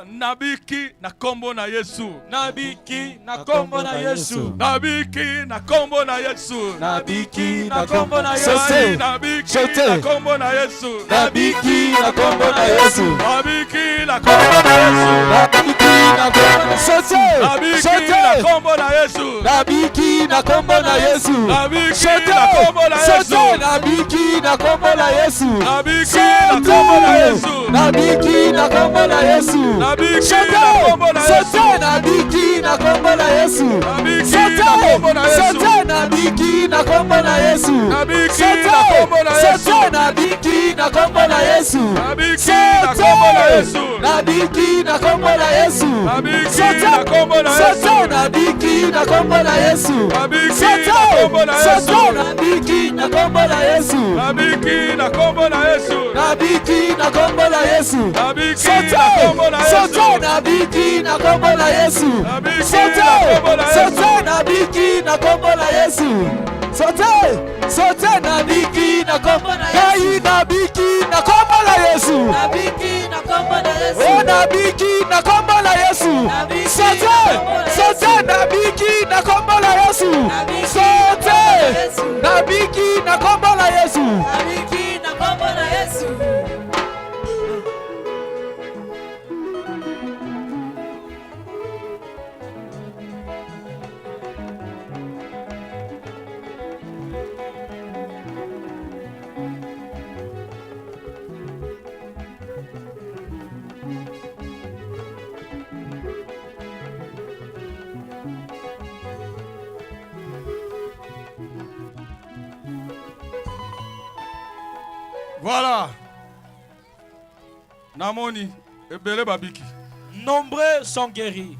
C: Nabiki na kombo na Yesu.
B: Nabiki na kombo na Yesu.
C: Nabiki na kombo na Yesu.
B: Nabiki na kombo na Yesu.
C: Nabiki na kombo na Yesu.
B: Nabiki na kombo na Yesu.
C: Nabiki na kombo na Yesu.
B: Nabiki na kombo na Yesu.
C: Nabiki na kombo na Yesu.
B: Nabiki na kombo na Yesu.
C: Nabiki na kombo na Yesu.
B: Nabiki na kombo na Yesu.
C: Nabiki na kombo na Yesu.
B: Nabiki
D: nabiki na kombo na Yesu. Sote nabiki na kombo na Yesu. Sote nabiki na kombo na Yesu. Nabiki na kombo na Yesu. Sote nabiki na kombo na Yesu. Sote nabiki na kombo na Yesu. Nabiki na kombo na Yesu. Nabiki na kombo na Yesu. Sote nabiki na kombo na Yesu. Sote nabiki na kombo na Yesu. Sote nabiki na kombo na Yesu. Kai nabiki na kombo na Yesu. Nabiki na kombo na Yesu. Oh nabiki na kombo na Yesu. Sote nabiki na kombo na Yesu. Sote nabiki na kombo na Yesu. Nabiki na kombo na Yesu.
C: Voilà. Namoni ebele babiki.
B: Nombreux sont guéris.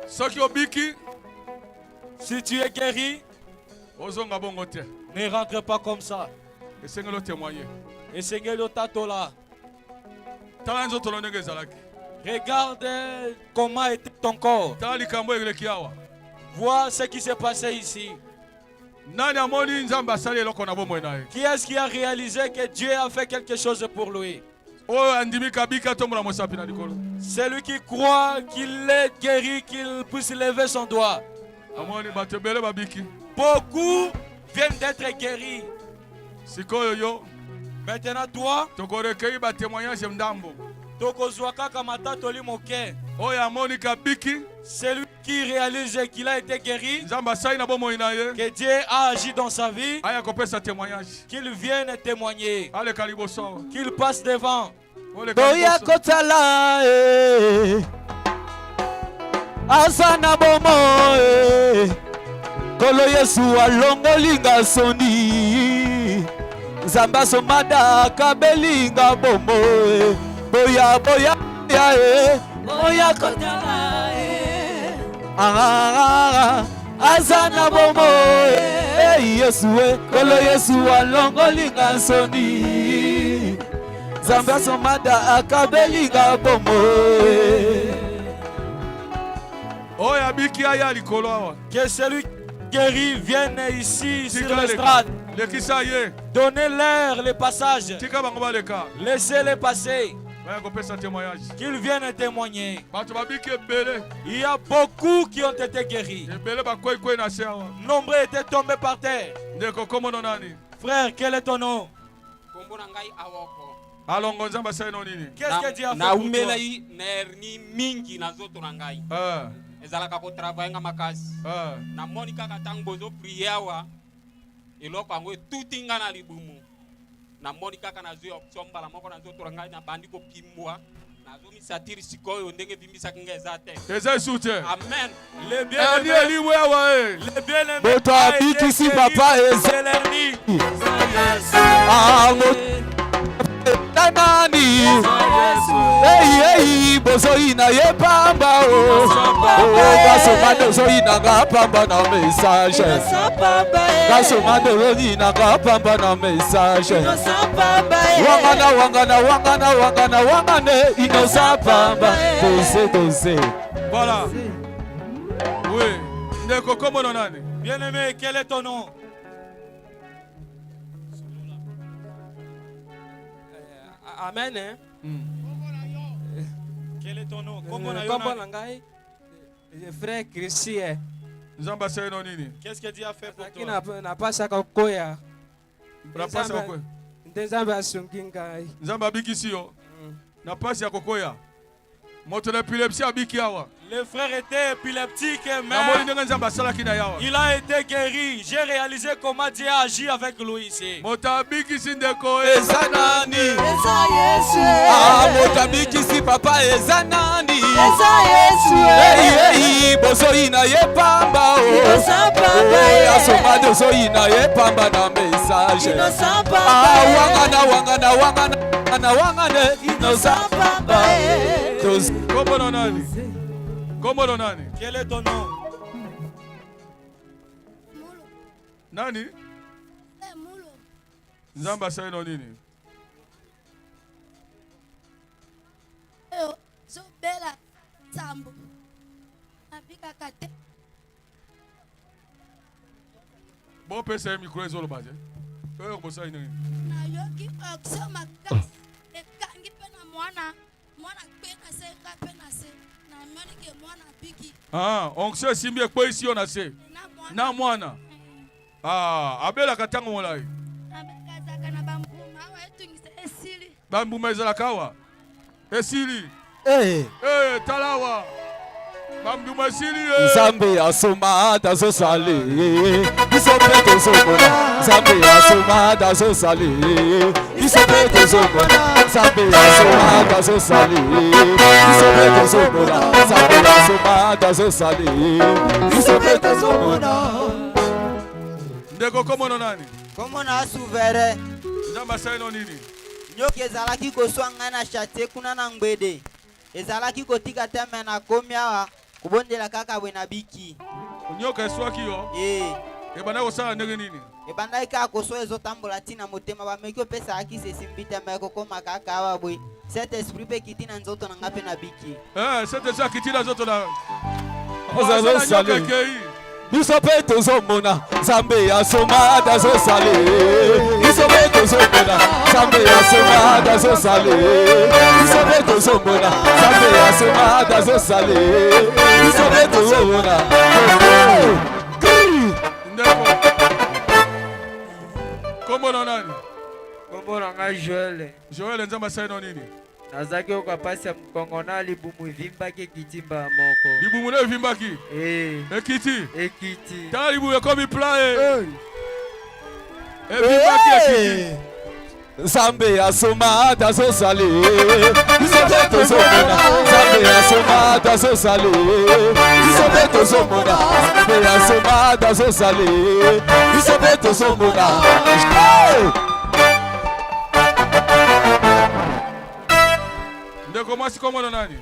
C: Soki obiki,
B: si tu es guéri,
C: ozonga bongo te.
B: Ne rentre pas comme ça.
C: Esengelo témoigner.
B: Esengelo tatola.
C: Tala nzoto lonenge ezalaki.
B: Regarde comment était ton corps.
C: Tala likambo eleki awa.
B: Vois ce qui s'est passé ici. Qui est-ce qui a réalisé que Dieu a fait quelque chose pour lui? Celui qui croit qu'il est guéri, qu'il puisse lever son doigt. Beaucoup viennent d'être guéris. Maintenant toi, celui qui réalise qu'il a été guéri, que Dieu a agi dans sa vie, qu'il vienne témoigner, qu'il passe devant.
D: Asana bomo Kolo Yesu alongolinga soni Zamba somada kabelinga bomo Boya boya ya Boya kotala Asana bomo Yesu Kolo Yesu alongolinga soni Zamba somada kabelinga bomo
B: Que celui guéri vienne ici sur l'estrade. Donnez-leur le passage. Laissez-les passer. Qu'ils viennent témoigner. Il y a beaucoup qui ont été guéris. Nombreux étaient tombés par terre. Frère, quel est ton nom? Qu'est-ce que Dieu a fait pour toi?
E: Ezalaka ko travailler nga makasi na monika katango bozo prier wa eloko yango tutinga na libumu na monika kana zo option bala moko na zo toranga na bandi ko kimwa na zo mi satiri sikoyo ndenge bimbisa kinga ezate
C: soute
E: amen
B: le bien aimé
D: boto abiki si papa
B: ezelerni
D: Nanani Hey bozo ina ye pamba o Gaso mando zo ina ga pamba na message Gaso mando ina ga pamba na message Wangana inosa pamba Dose
C: Voilà. Oui. Ndeko komo nani?
B: Bien-aimé, quel est ton nom?
E: Amen.
B: Quel est ton nom?
E: Frère Christian.
B: Qu'est-ce que Dieu a fait pour toi?
E: Na pasa kokoya.
C: Nzamba bikisi yo. Na pasi ya kokoya.
B: Le frère était épileptique, mais il a été guéri. J'ai réalisé comment Dieu a agi avec lui ici.
D: Papa Ezanani bozoina yepamba asomado zoina yepamba na message wangana inosapamba.
B: Comment nani? Quel est ton nom?
C: Nani? Nzamba saino nini?
F: Zobela Sambo. Abika kate.
C: Bon pesa micro ezolo baje. Oyo bosa ine.
F: Na yoki oksoma kasi. Ekangi pena mwana pena se kapena se. Na mani ke mwana biki.
C: Onksho simbi ekpo isi ona se. Na mwana. Abela katango molai.
F: Abeka zaka na bambuma awa etungisa esili.
C: Bambuma ezala kawa. Esili. Talawa. Bambuma esili.
D: Zambe asoma dazo sale. Isopeto zomona. Zambe asoma dazo sale. Isopeto zomona. Zambe asoma dazo sale. Isopeto zomona. Zambe asoma dazo sale. Isopeto zomona.
C: Ndeko komono nani?
G: Komona souverain.
C: Nzamba saino nini?
G: Nyoki ezalaki koswanga na chate kuna na ngbede. Ezalaki kotika teme na komi awa kubondela kaka bwe na biki.
C: Nyoka eswaki yo? Ebanda kosala ndenge nini?
G: Ebanda ika koso ezotambola tina motema bameki opesa aki sesimbita meko koma kaka awa bwe. Cet esprit pe kitina nzoto na ngape na biki.
C: Cet esprit kitina nzoto na.
D: Ozazo sale. Isopeto zomona, Zambe asoma dazo sale. Isopeto zomona, Zambe asoma dazo sale. Isopeto zomona, Zambe asoma dazo sale. Isopeto zomona.
C: Kombo nani?
H: Kombo nanga Joel.
C: Joel nzamba saino nini?
H: Nazaki okapasi ya mkongona libumu vimbaki kitimba moko.
C: Libumu ne vimbaki? Ekiti?
H: Ekiti.
C: Ta libumu ekomi plae. Vimbaki ekiti.
D: Zambe asoma dazo sale. Isopeto zomona. Zambe asoma dazo sale. Isopeto zomona. Zambe asoma dazo sale. Isopeto zomona.
C: Ndeko mwasi komono nani?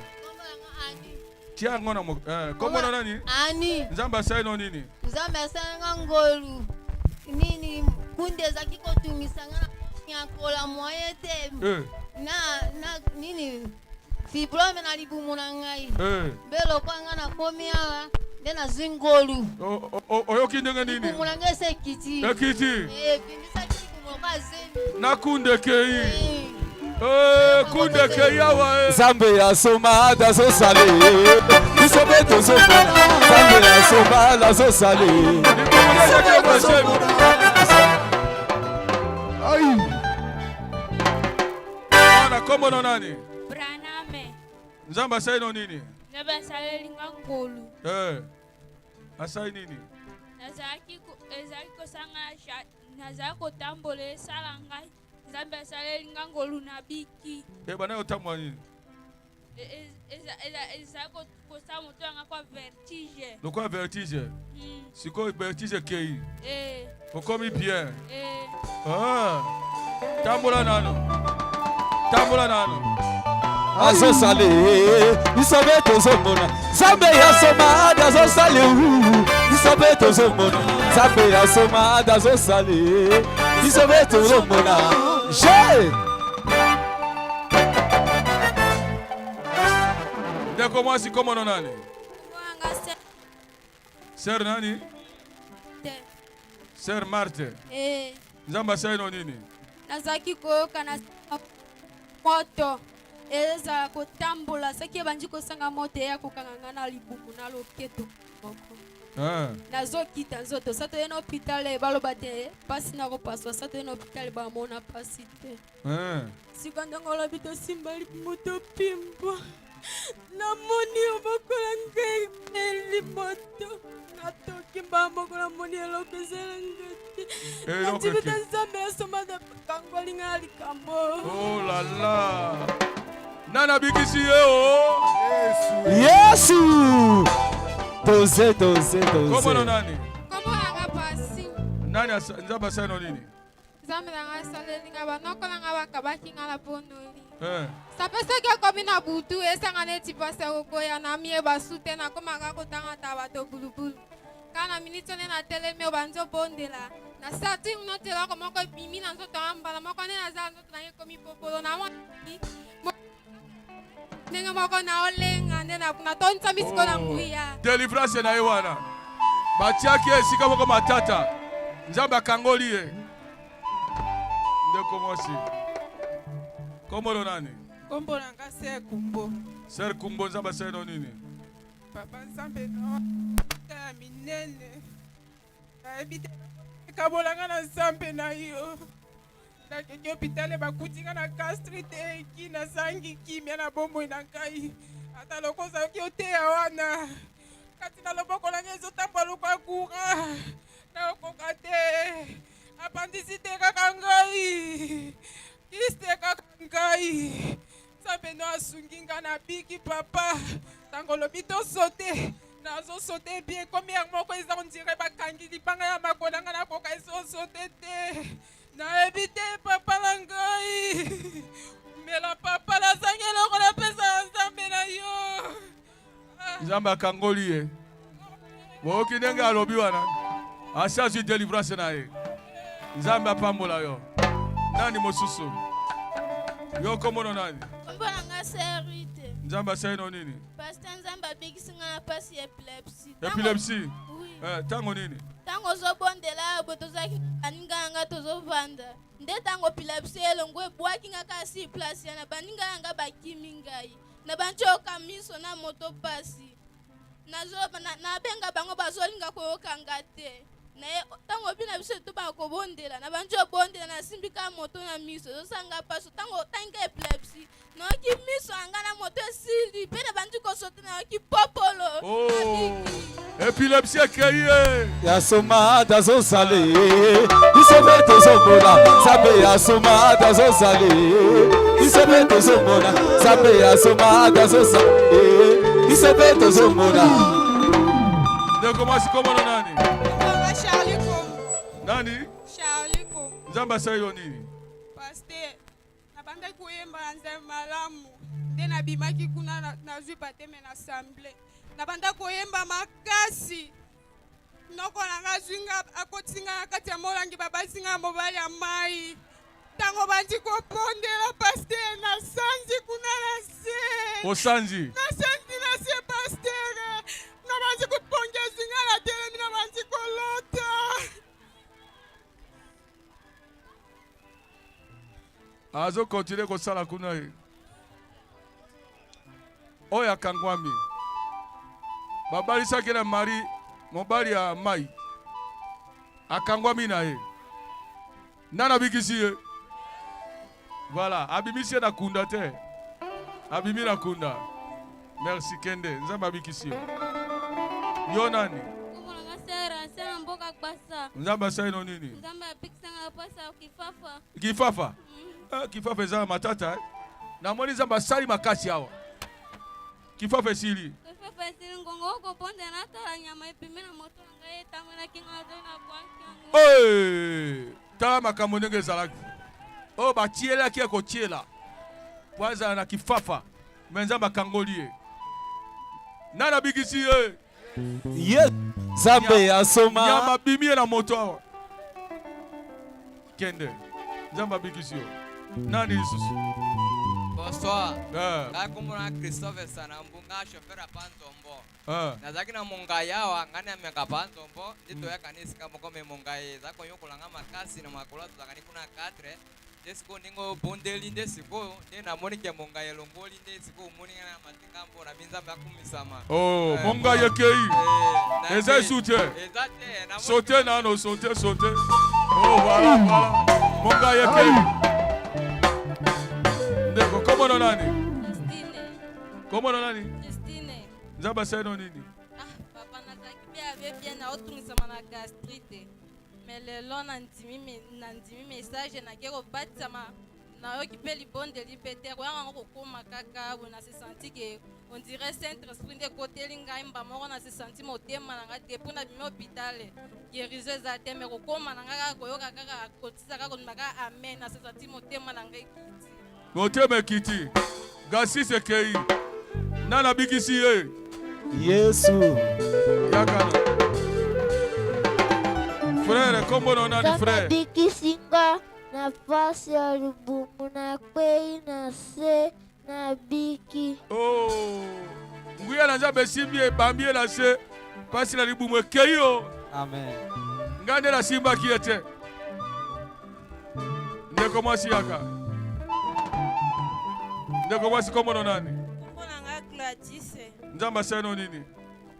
C: Tia ngona mo komono nani?
F: Ani.
C: Nzamba saino nini?
F: Nzamba saino ngolu. Nini kunde zaki kotumisanga nyakola moyete. Na nini fibrome na libumu na ngai. Belo kwanga na komi awa ndena zingolu.
C: Oyoki ndenge nini?
F: Libumu na ngai sekiti.
C: Ekiti.
F: Bimisa libumu kwa zemi.
C: Na kunde kei. Kunde keyawa.
D: Zambe asoma dazo sale. Isopeto zomona. Zambe asoma dazo sale.
C: Kombo nani?
F: Braname.
C: Nzamba saino nini?
F: Nzamba saino ngolu.
C: Asai nini?
F: Nazaki kosanga nazaki kotambole sala ngai. Nzamba saino ngolu na biki.
C: Bana yotamwa nini?
F: Ezako kosa moto anga kwa vertige.
C: Lokwa vertige? Siko vertige kei? Okomi bien? Tambola nano. Tambola nano.
D: Azo sale, isobeto zomona. Zambe asoma dazo sale. Isobeto zomona. Zambe asoma dazo sale. Isobeto zomona.
C: Ndeko mwasi komono nani? Ser nani? Ser Marte. Nzamba saino nini?
F: Nazaki koyoka na moto. Eza kotambula saki banji kosanga moto ya kokanganga na libumu na loketo moko. Nazokita nzoto sato eno hôpital baloba te pasi na kopaswa sato eno hôpital ba mona pasi te. Sikandanga la bito simbali moto pimbo. Namoni omokolanga elimoto. Natoki mbamokolo moni elokezelangati. Atibita nzambe asomada kangolinga likambo.
B: Oh là là. Nana bikisi yeo.
D: Yesu. Doze.
B: Komo nani?
F: Komo nanga pasi.
B: Nani nzamba sano nini?
F: Nzambe nanga saleli nga banoko nanga bakabaki nga la ponoli. Sapesa ke komi na butu esanga neti pase okoya na mie basute na komaka kotanga ta bato bulubulu. Kana minitone na teleme banzo bondela. Na sati unotela komoko bimi na nzoto ambala moko ne naza nzoto na ye komi popolo na mwa. Nenga moko na olenga ndena kuna tonta misiko na nguya.
B: Delivrance na yewana. Batiaki esika moko matata. Nzamba kangolie. Ndeko mosi. Komolo nani?
I: Kombo nanga Ser Kumbo.
B: Ser Kumbo nzamba seno nini?
I: Papa nzambe no. Ta minene. Na ebite kabolanga na nzambe na yo. Na keke hôpital bakutinga na gastrite ki na sangi kimia na bombo na ngai. Ata lokoza ki oteya wana. Kati na loboko na ngezo tambalu kwa kura. Na okoka te. Appendicite kaka ngai. Kiste kaka ngai. Nzambe no asunginga na biki papa. Tango lobi to sote. Nazo sote bien komi yango moko eza ondire bakangi libanga ya makolanga na koka eso sote te. Na ebite papa na ngai. Mela papa la sangelo kona pesa nzambe na yo.
B: Nzambe akangoli ye. Boki ndenge alobi wana. Asasi délivrance na ye. Nzambe apambola yo. Nani mosusu? Yo komono nani?
F: Kombo nanga Serite.
B: Nzamba seno nini?
F: Pastor Nzamba bikisinga pasi epilepsy.
B: Epilepsy?
F: Oui.
B: Tango nini?
F: Tango zobondela botozaki aninganga tozovanda. Nde tango epilepsy elongwe bwakinga kasi place yana baninganga bakimi ngai. Na banchoka miso na moto pasi. Na benga bango bazolinga koyoka ngate. Na tango bina biso to ba ko bondela na banjo bondela na simbika moto na miso zo sanga paso tango tanga epilepsy no ki miso anga na moto sili pena banjo ko sote na ki popolo.
B: Oh epilepsy akeye
D: ya soma dazo sale isebe tozo mona sabe ya soma dazo sale isebe tozo mona sabe ya soma dazo sale isebe tozo mona.
B: De commence comment nani?
I: Charlie Kom.
B: Nani?
I: Charlie Kom.
B: Nzamba sayo nini?
I: Pasteur, nabanda kuyemba nzambe malamu. Nde nabimaki kuna nazwi bateme na assemblée. Nabanda kuyemba makasi. Noko nanga zwinga akotinga kati ya molangi babasinga mobali ya mai. Tango bandi kopondela pasteur na sanzi kuna na se.
B: Osanzi.
I: Na sanzi na se pasteur. Na banzi kupongeza ngala tele mina banzi kolota.
B: Azo continue kosala kuna ye. Oya kangwami. Babali sakela mari mobali ya mai. Akangwami na ye. Nana bikisi ye. Voilà, abimisi na kunda te. Abimi na kunda. Merci Kende. Nzamba bikisi ye. Yo nani? Nzamba saino nini?
F: Nzamba bikisanga pasa kifafa.
B: Kifafa? Kifafa eza matata. Na moni nzamba sali makasi hawa. Kifafa sili.
F: Kifafa sili ngongo ko ponde na tala nyama epimena moto ngai tamana kinga na bwanki.
B: Hey! Tala makambo ndenge zalaki. Oh ba tiela ki ko tiela. Kwanza na kifafa. Menzamba kangolie. Nana bikisi ye.
D: Ye Zambe asoma.
B: Nyama bimie na moto hawa. Kende. Nzamba bikisi yo. Nani isusu?
J: Bonsoir. Kumuna Christophe Sanambunga chauffeur a Pantombo. Nazaki na monga yawa ngani ameka Pantombo ndito ya kanisi kama kome monga ye zako yokulanga makasi na makula zakani kuna 4 desiko ningo bondeli ndesiko ndena monike monga ye longoli ndesiko moni na matingambo na binza bakumisama.
B: Oh monga ye kei. Eza soute.
J: Ezate na
B: sauter nano sauter. Oh voilà. Monga ye kei. Ndeko komo nani? Comment on a dit?
K: Christine.
B: Nzamba c'est non nini?
K: Ah, papa nazaki bien na otungisa mana gastrite. Mais le long nandimi message na kero batsama na occupé libonde libétaire wa ngoko makaka na se senti que on dirait Saint-Esprit de côté linga imba moko na se senti motema na ngati pour na bimi hôpital guériseuse a te mais kokoma na ngaka koyoka kaka kotisa kaka ndaka amen na se senti motema na ngai kiti.
B: Motema kiti. Gasi se kei. Nana bikisi ye.
D: Yesu.
B: Yakana. Frère, comment on a dit frère?
L: Bikisinga na fasi ya lubumu na kwei na se na biki.
B: Oh. Nguya na nzambe simbi bambie na se pasi na lubumu ekeyo.
D: Amen.
B: Ngande la simba kiete. Ndeko mwasi yaka. Ndeko mwasi comment on a dit?
K: Mbona nga Gladys.
B: Nzamba seno nini?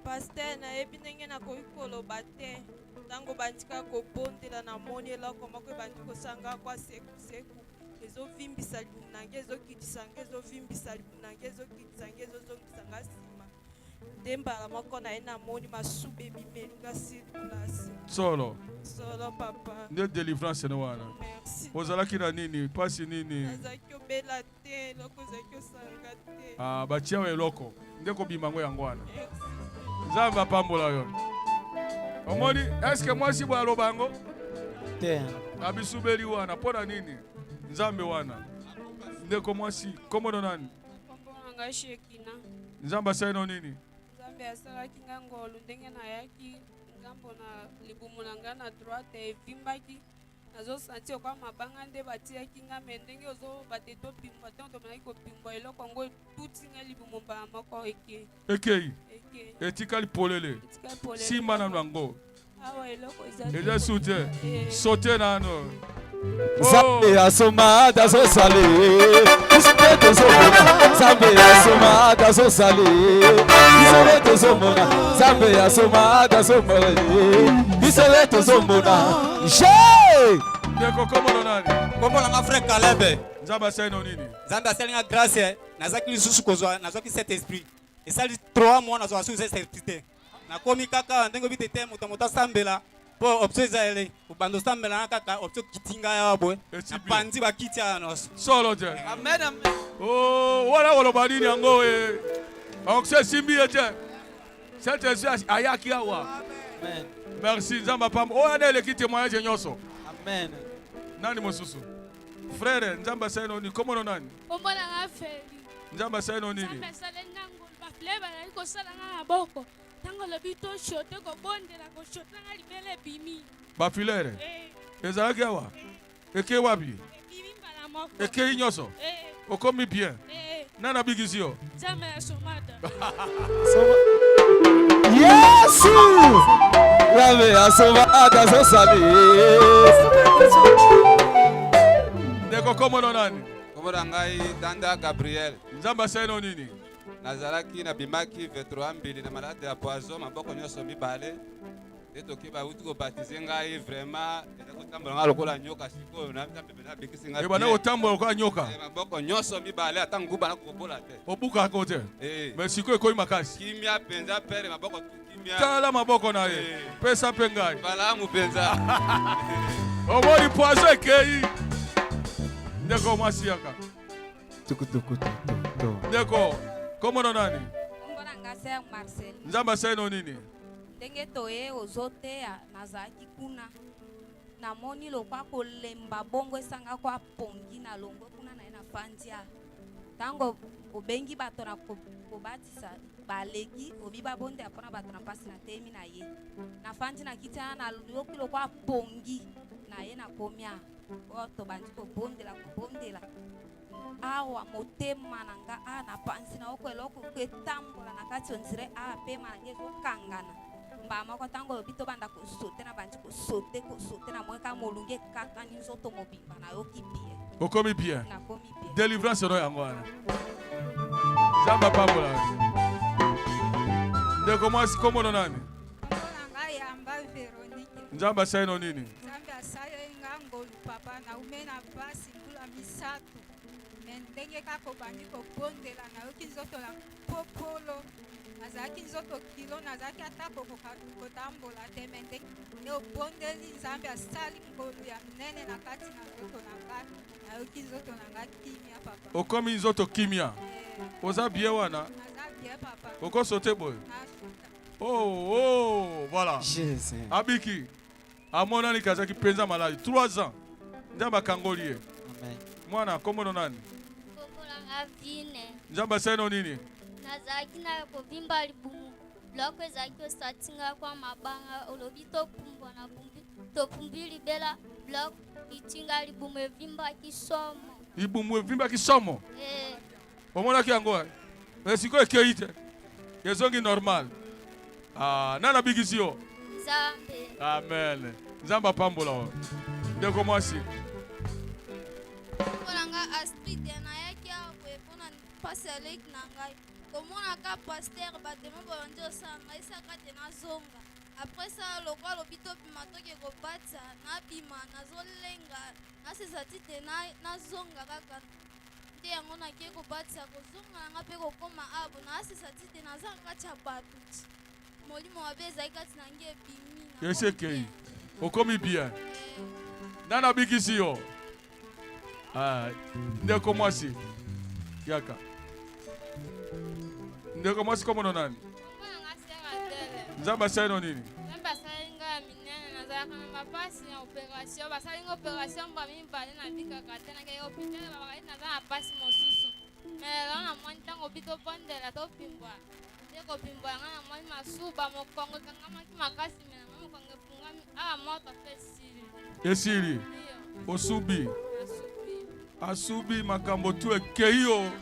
K: Pasteur na yebi ndenge na koikolo bate. Tango bandika kobondela na moni eloko moko bandiko sanga kwa seku ezovimbisa libumu nange ezokitisa nge ezovimbisa libumu nange ezokitisa nge ezozongisa nga nsima nde mbala moko na ye na moni masube ebimelinga sur place.
B: Solo
K: papa
B: nde délivrance ne wana.
K: Merci.
B: Ozalaki na nini? Pasi nini?
K: nazalaki obela te eloko ezalaki osanga te.
B: Ah, batia wa eloko nde kobima ngo yango wana. Nzambe apambola yo. Omoni, est-ce que moi si bwa lobango?
D: Te.
B: Abisubeli wana pona nini? Nzambe wana. Ndeko mwasi, komodo nani?
K: Kombo nga Shekina.
B: Nzamba saino nini?
K: Nzambe asalaki nga ngolu ndenge nayaki ngambo na libumu na nga na droite evimbaki nazosanti okwa mabanga nde batiaki nga me ndenge ozo bate topimbwa ntango tomonaki kopimbwa eloko yango etuti nga libumu mbala moko ekei.
B: Ekei? Etikali polele. Simba na nango.
K: Awa eloko ezali.
B: Eza sute. Sote nano.
D: Zambe asoma dazo sale. Isebe tozomona. Zambe asoma dazo sale. Isebe tozomona. Zambe asoma dazo mona. Isebe tozomona.
B: Ndeko komodo nani?
M: Kombo na frère Caleb.
B: Nzamba saino nini?
M: Nzambe asali nga grâce nazaki lisusu kozwa nazwaki cet esprit. Esali 3 mois nazwa sous cet esprit. Nakomi kaka ndenge bitete moto asambela po option ezali ubando sambela na kaka option kitinga ya boy. Pandi bakiti ya nos.
B: Solo je.
M: Amen amen.
B: Oh, wala wala badini yango Okse simbi ete. Cet esprit ayaki awa.
M: Amen.
B: Merci Nzamba pam. O ana le kiti moyen nyoso.
M: Amen.
B: Nani mosusu? Frère, Nzamba saino ni komo nani?
F: Kombo na nga Feli.
B: Nzamba saino nini?
F: Nzamba salenga ngolo bafleba na iko sala nga boko. Tango le bito shote ko bondela ko shote nga libele bimi.
B: Bafilere. Ezalaki awa. Eke wapi?
F: Bimi mbala moko.
B: Eke nyoso. Okomi bien. Nana bigizio.
F: Nzamba ya somada.
D: Yesu. Zambe asoma dazo sale.
B: Ndeko komodo nani?
N: Komodo ngai Danda Gabriel.
B: Nzamba saino nini?
N: Nazalaki na bimaki 23 mbili na malade ya poison maboko nyonso mibale. Etoki ba uti ko baptiser ngai vraiment eza kotambola nga lokola nyoka sikoyo na mtambe na bikisi ngai.
B: Eba na kotambola lokola nyoka.
N: Maboko nyonso mibale ata nguba na kobola te.
B: Obuka kote. Mais sikoyo koyi makasi.
N: Kimia penza pere maboko kimia.
B: Tala maboko na ye. Pesa pengai.
N: Balamu penza.
B: Omori poison ekei. Ndeko mwasi yaka. Ndeko, komodo nani?
K: Mbona nga Sir Marcel.
B: Nzamba saino nini?
K: Ndenge toye ozoteya nazalaki kuna namoni lokwa kolemba bongo esanga kwa pongi na longo kuna na ye na fandia ntango obengi bato na kobatisa baleki obi babonde apona bato na mpasi na temi na ye na fandi na kiti na loki lokwa pongi na ye na komia oyo tobandi kobondela awa motema na nga na pansi na oko eloko etambola na kati ondire pema na nge ezokangana mbala moko ntango lobi tobanda kosote na bandi kosote na mweka molunge ekatani nzoto mobimba nayoki bien.
B: Okomi bien.
K: Nakomi bien.
B: Délivrance no yango wana. Nzamba pambola. Ndeko mwasi komodo nani?
O: Nga yamba Veronique.
B: Nzamba saino nini?
O: Nzambe asali nga ngolu papa na umena basi mbula misatu. ndenge kaka obandi kobondela nayoki nzoto na popolo nazalaki nzoto kilo nazalaki ata kotambola te me ndenge obondeli nzambe asali ngolu ya minene na kati na nzoto na ngai nayoki nzoto na ngai kimia papa
B: okomi nzoto kimia oza bie wana
O: naza bie papa
B: okosote boye oh voilà abiki amonani kazaki penza maladi 3 ans nzambe akangoli ye mwana komono nani
L: Avine.
B: Njamba seno nini?
L: Nazaki na kovimba libumu. Bloko ezaki osatinga kwa mabanga olobi topumbwa na bumbi. Topumbi libela bloko itinga libumu evimba kisomo.
B: Libumu evimba kisomo? Omona kiango. Siko ekeite. Yezongi normal. Nana bigizio.
L: Nzambe.
B: Amen. Nzamba pambola. Ndeko mwasi.
F: Kolanga Astrid na yaki awe pona pasi aleki na ngai. Komona ka pasteur batema bonjo sanga isaka te na zonga. Après ça lokwa lobito bima toke ko batsa na bima na zolenga na sesati te na zonga kaka. Te yango na ke ko batsa ko zonga nga pe ko koma abo na sesati te na zanga cha batu. Molimo wabeza ikati na nge bimi na.
B: Yeseke. Okomi bien. Nana bigizio. Ndeko mwasi yaka ndeko mwasi komono nani nzamba saino nini
P: nzamba sainga minene nazalaka na mapasi ya operation basalinga operation ba mimbale na bikaka te na ke hôpital ba naza na pasi mosusu mais là na mwa ntango bito bondela topimbwa ndeko pimbwa nga na mwa masuba mokongo kangamaki makasi mena mokongo fungami moto fesili
B: esili osubi asubi makambo tu ekeyo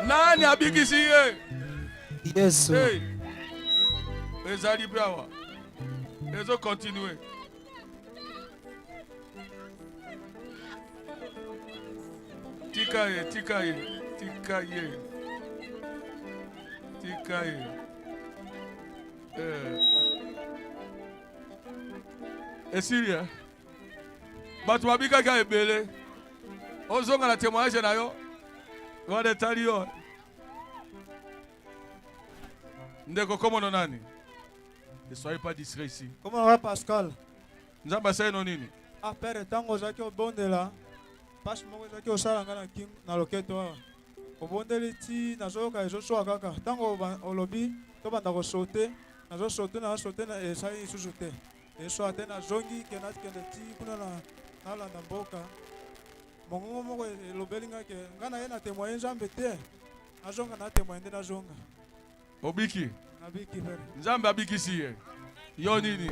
B: nani abikisi ye
D: Yesu
B: ezali brawa ezo continue tika ye esiria batu babikaka ebele ozonga na témoignage na yo wade tali yo ndeko komono nani ne soyez pas distrait ici
Q: comment va Pascal
B: nzamba saino nini
Q: père tango zaki obondela pas moko zaki osalanga na king na loketo awa obondeli ti nazoyoka ezosoa kaka tango olobi tobanda kosote nazosote na esali lisusu te esoa te nazongi kende ti kuna nalanda mboka mongongo moko elobeli nga ke nga na ye na témoigné nzambe te nazonga na témoigné nde nazonga
B: obiki
Q: nabiki pere
B: nzambe abikisi ye yo nini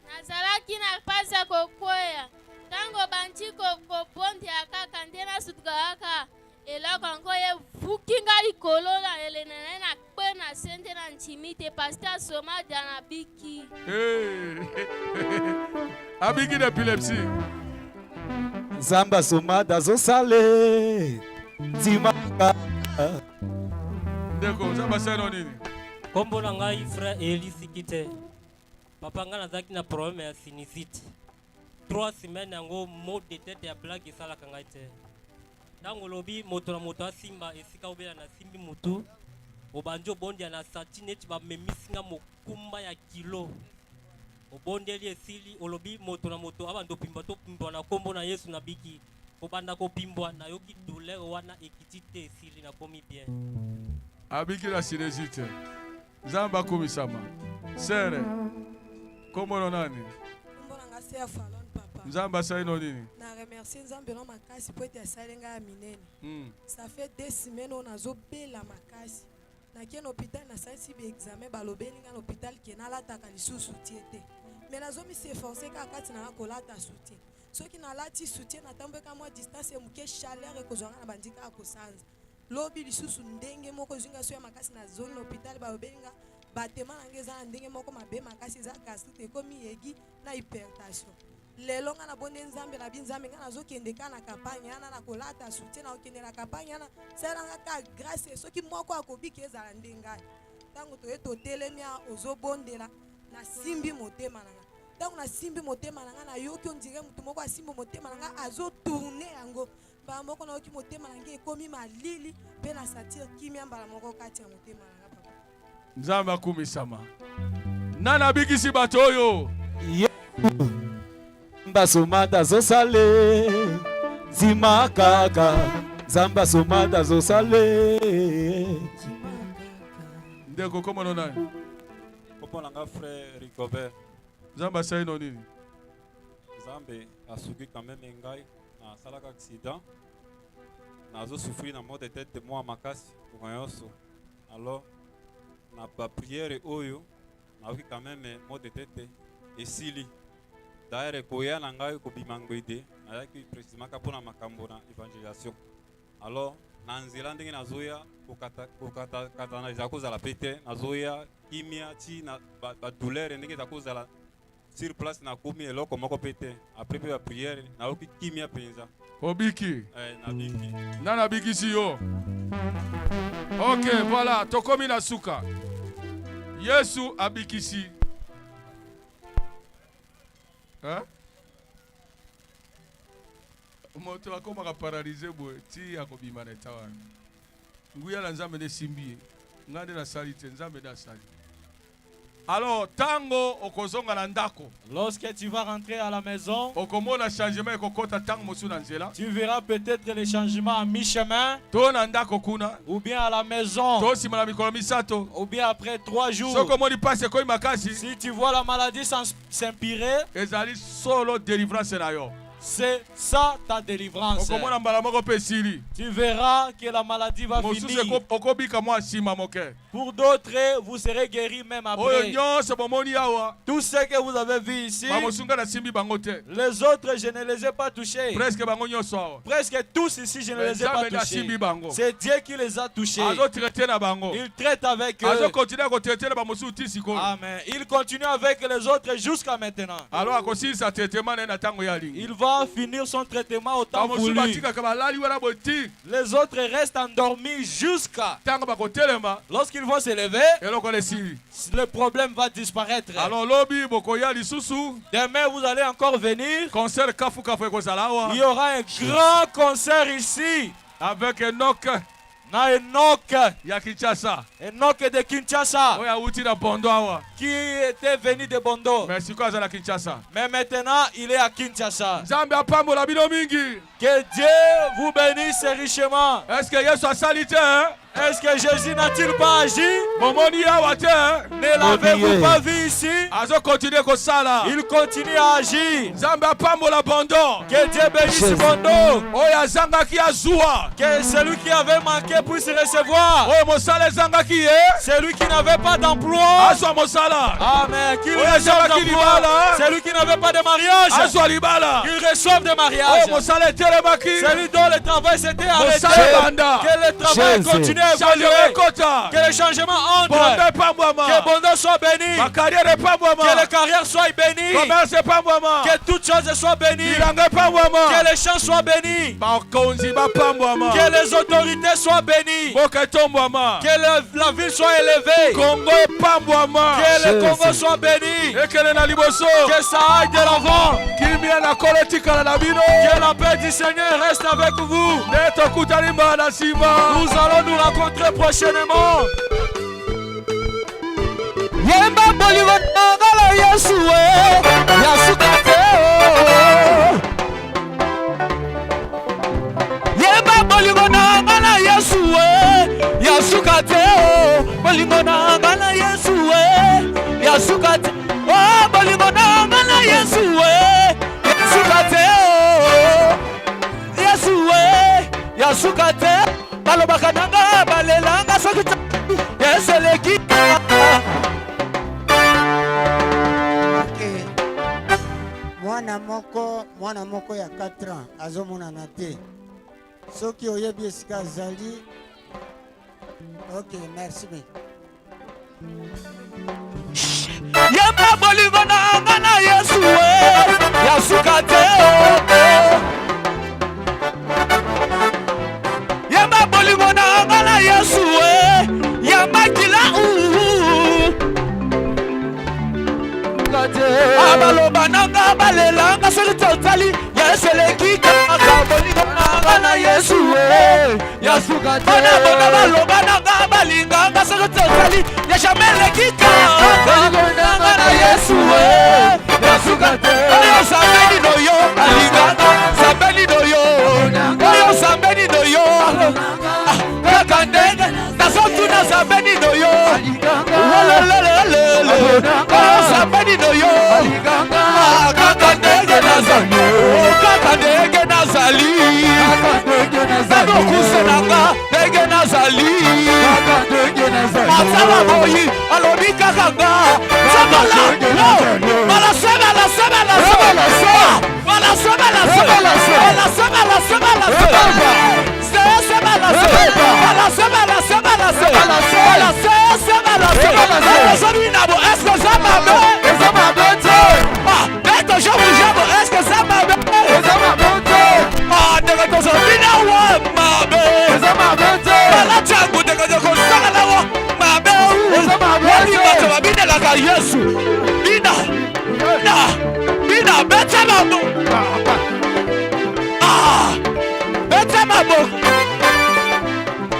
P: nazalaki na pasi ya kokwea ntango banti kobondela kaka nde nasutuka kaka eloko yango evuki nga likolo na elenene na kpe na se nde na ntimi te paster somadia na biki
B: abiki na epilepsie
D: Zamba somada zosale Timaka
B: Ndeko, zamba seno nini?
R: Kombo na ngai frère Eli Sikite. Papa nga nazaki na problème ya sinusite. 3 semaines yango mot de tête ya blague esalaka ngai te. Ntango lobi moto na moto asimba esika obela na simbi mutu. Obandi obondia na sati neti bamemisi nga mokumba ya kilo. Obondeli esili olobi moto na moto abando pimbwa na kombo na Yesu na biki obanda ko pimbwa na yoki douleur wana ekiti te esili na komi bien
B: abiki la sinésite zamba komisama sere kombo nani
S: kombo na ngase ya Falon papa
B: nzamba saino nini
S: na remercier nzambe na makasi po ete asalenga ya minene ça fait 2 semaines on azobela makasi na kien hôpital na salisi be examen balobeli nga l'hôpital ke nalataka lisusu tie te mais nazomi s'efforcer kaka kati na kolata soutien soki nalati soutien natambweka mwa distance ya moke chaleur ekozwanga na bandika ya kosanza lobi lisusu ndenge moko ezinga so ya makasi na zone na hôpital balobeli nga batema nanga eza na ndenge moko mabe makasi eza gastrite ekomi yegi na hypertension lelo nga na bonde nzambe na binzambe nga nazokende ka na kampagne ana na kolata soutien na okende na kampagne ana salanga ka grâce soki moko akobiki ezala ndengai ntango toye totelemia ozobondela na simbi motema nanga ntango nasimbi motema na nga nayoki ondire moto moko asimbi motema na nga azotourne yango mbala moko nayoki motema na nga ekomi malili mpe na satire kimia mbala moko kati ya motema na nga papa.
B: Nzambe akumisama. Nana bikisi bato oyo.
D: Mbasomada zosale zima kaka Zamba somada zosale
B: Ndeko komo nona
T: Kopo nanga frère Rigobert
B: Zamba sai no nini
T: Zambe asuki quand même ngai na salaka accident nazo souffrir na mot de tête de moi makasi kunyoso alors na ba prière oyo na oki quand même mot de tête esili d'ailleurs koya na ngai ko bimangoide ayaki précisément kapona makambo na évangélisation alors na nzela ndenge nazoya kokata na zakozala pete nazoya kimia ti na ba douleur ndenge zakozala sur place na komi eloko moko pete après pe ba prière na oki kimia penza
B: obiki
T: na biki
B: nana bikisi yo. Ok, voilà, tokomi na suka Yesu abikisi. Hein? Moto akoma paralysé boy ti akobima na tawana. Nguya la nzambe de simbi. Ngande na salite nzambe da sali. Alors tango okozonga na ndako.
C: Lorsque tu vas rentrer à la maison,
B: okomona changement ekokota tango mosu na nzela.
C: Tu verras peut-être les changements à mi-chemin.
B: To na ndako kuna.
C: Ou bien à la maison.
B: To sima na mikolo misato.
C: Ou bien après 3 jours.
B: Soko moni passe ko makasi.
C: Si tu vois la maladie s'empirer,
B: ezali solo délivrance na yo.
C: C'est ça ta délivrance.
B: Tu
C: verras que la maladie va finir. Pour d'autres, vous serez guéris même après. Tout ce que vous avez vu ici, les autres, je ne les ai pas touchés. Presque tous ici, je ne les ai pas touchés. C'est Dieu qui les a touchés. Il traite avec eux. Amen. Il continue avec les autres jusqu'à maintenant. Il va finir son traitement au temps voulu. Les autres restent endormis jusqu'à lorsqu'ils vont se lever, le problème va disparaître. Demain vous allez encore venir. Il y aura un grand concert ici
B: avec Enoch.
C: Enoch de Kinshasa qui était venu de Bondo. Mais maintenant il est à Kinshasa. Que Dieu vous bénisse richement.
B: Est-ce que Jésus a salité?
C: Est-ce que Jésus n'a-t-il pas agi? Ne l'avez-vous pas vu ici? Il continue à agir. Que Dieu bénisse Bondo. Que celui qui avait manqué puisse recevoir. Celui qui n'avait pas d'emploi. Amen. Qu'il reçoive d'emploi. Celui qui n'avait pas de mariage. Qu'il reçoive de mariage. Celui dont le travail s'était arrêté. Que le travail continue. Que le changement entre. Que Bondo soit béni. Que les carrières soient bénies. Que toutes choses soient bénies. Que les champs soient bénis. Que les autorités soient bénies. Que la ville soit élevée. Que le Congo soit béni. Que ça aille de l'avant. Que la paix du Seigneur reste avec vous. Nous allons nous rencontrer prochainement.
D: Yemba bolivo nangala Yesue Yasukate Yemba bolivo nangala Yesue Yasukate Bolivo nangala Yesue Yasukate Oh bolivo nangala Yesue Yasukate Yesue Yasukate Balobaka nanga balelanga sokita Yeseleki
U: mwana moko ya 4 ans azomona te soki oyebi esika azali. Ok, merci.
D: Yemba bolingo na ngana Yesu yasuka te Yemba bolingo na ngana Yesu yamba kila Abalo eseleki kaka bolingo nanga na Yesu yasuka te bana bona baloba nanga balinganga soki tozali ya jamais eleki kaka bolingo nanga na Yesu yasuka te oyo sambeni no yo alinganga sambeni no yo oyo sambeni no yo kaka ndenge nazotuna sambeni no yo oyo sambeni no yo kaka ndenge nazali kaka ndenge nazali nakokuse nanga ndenge nazali masala boyi alobi kaka nga Yesu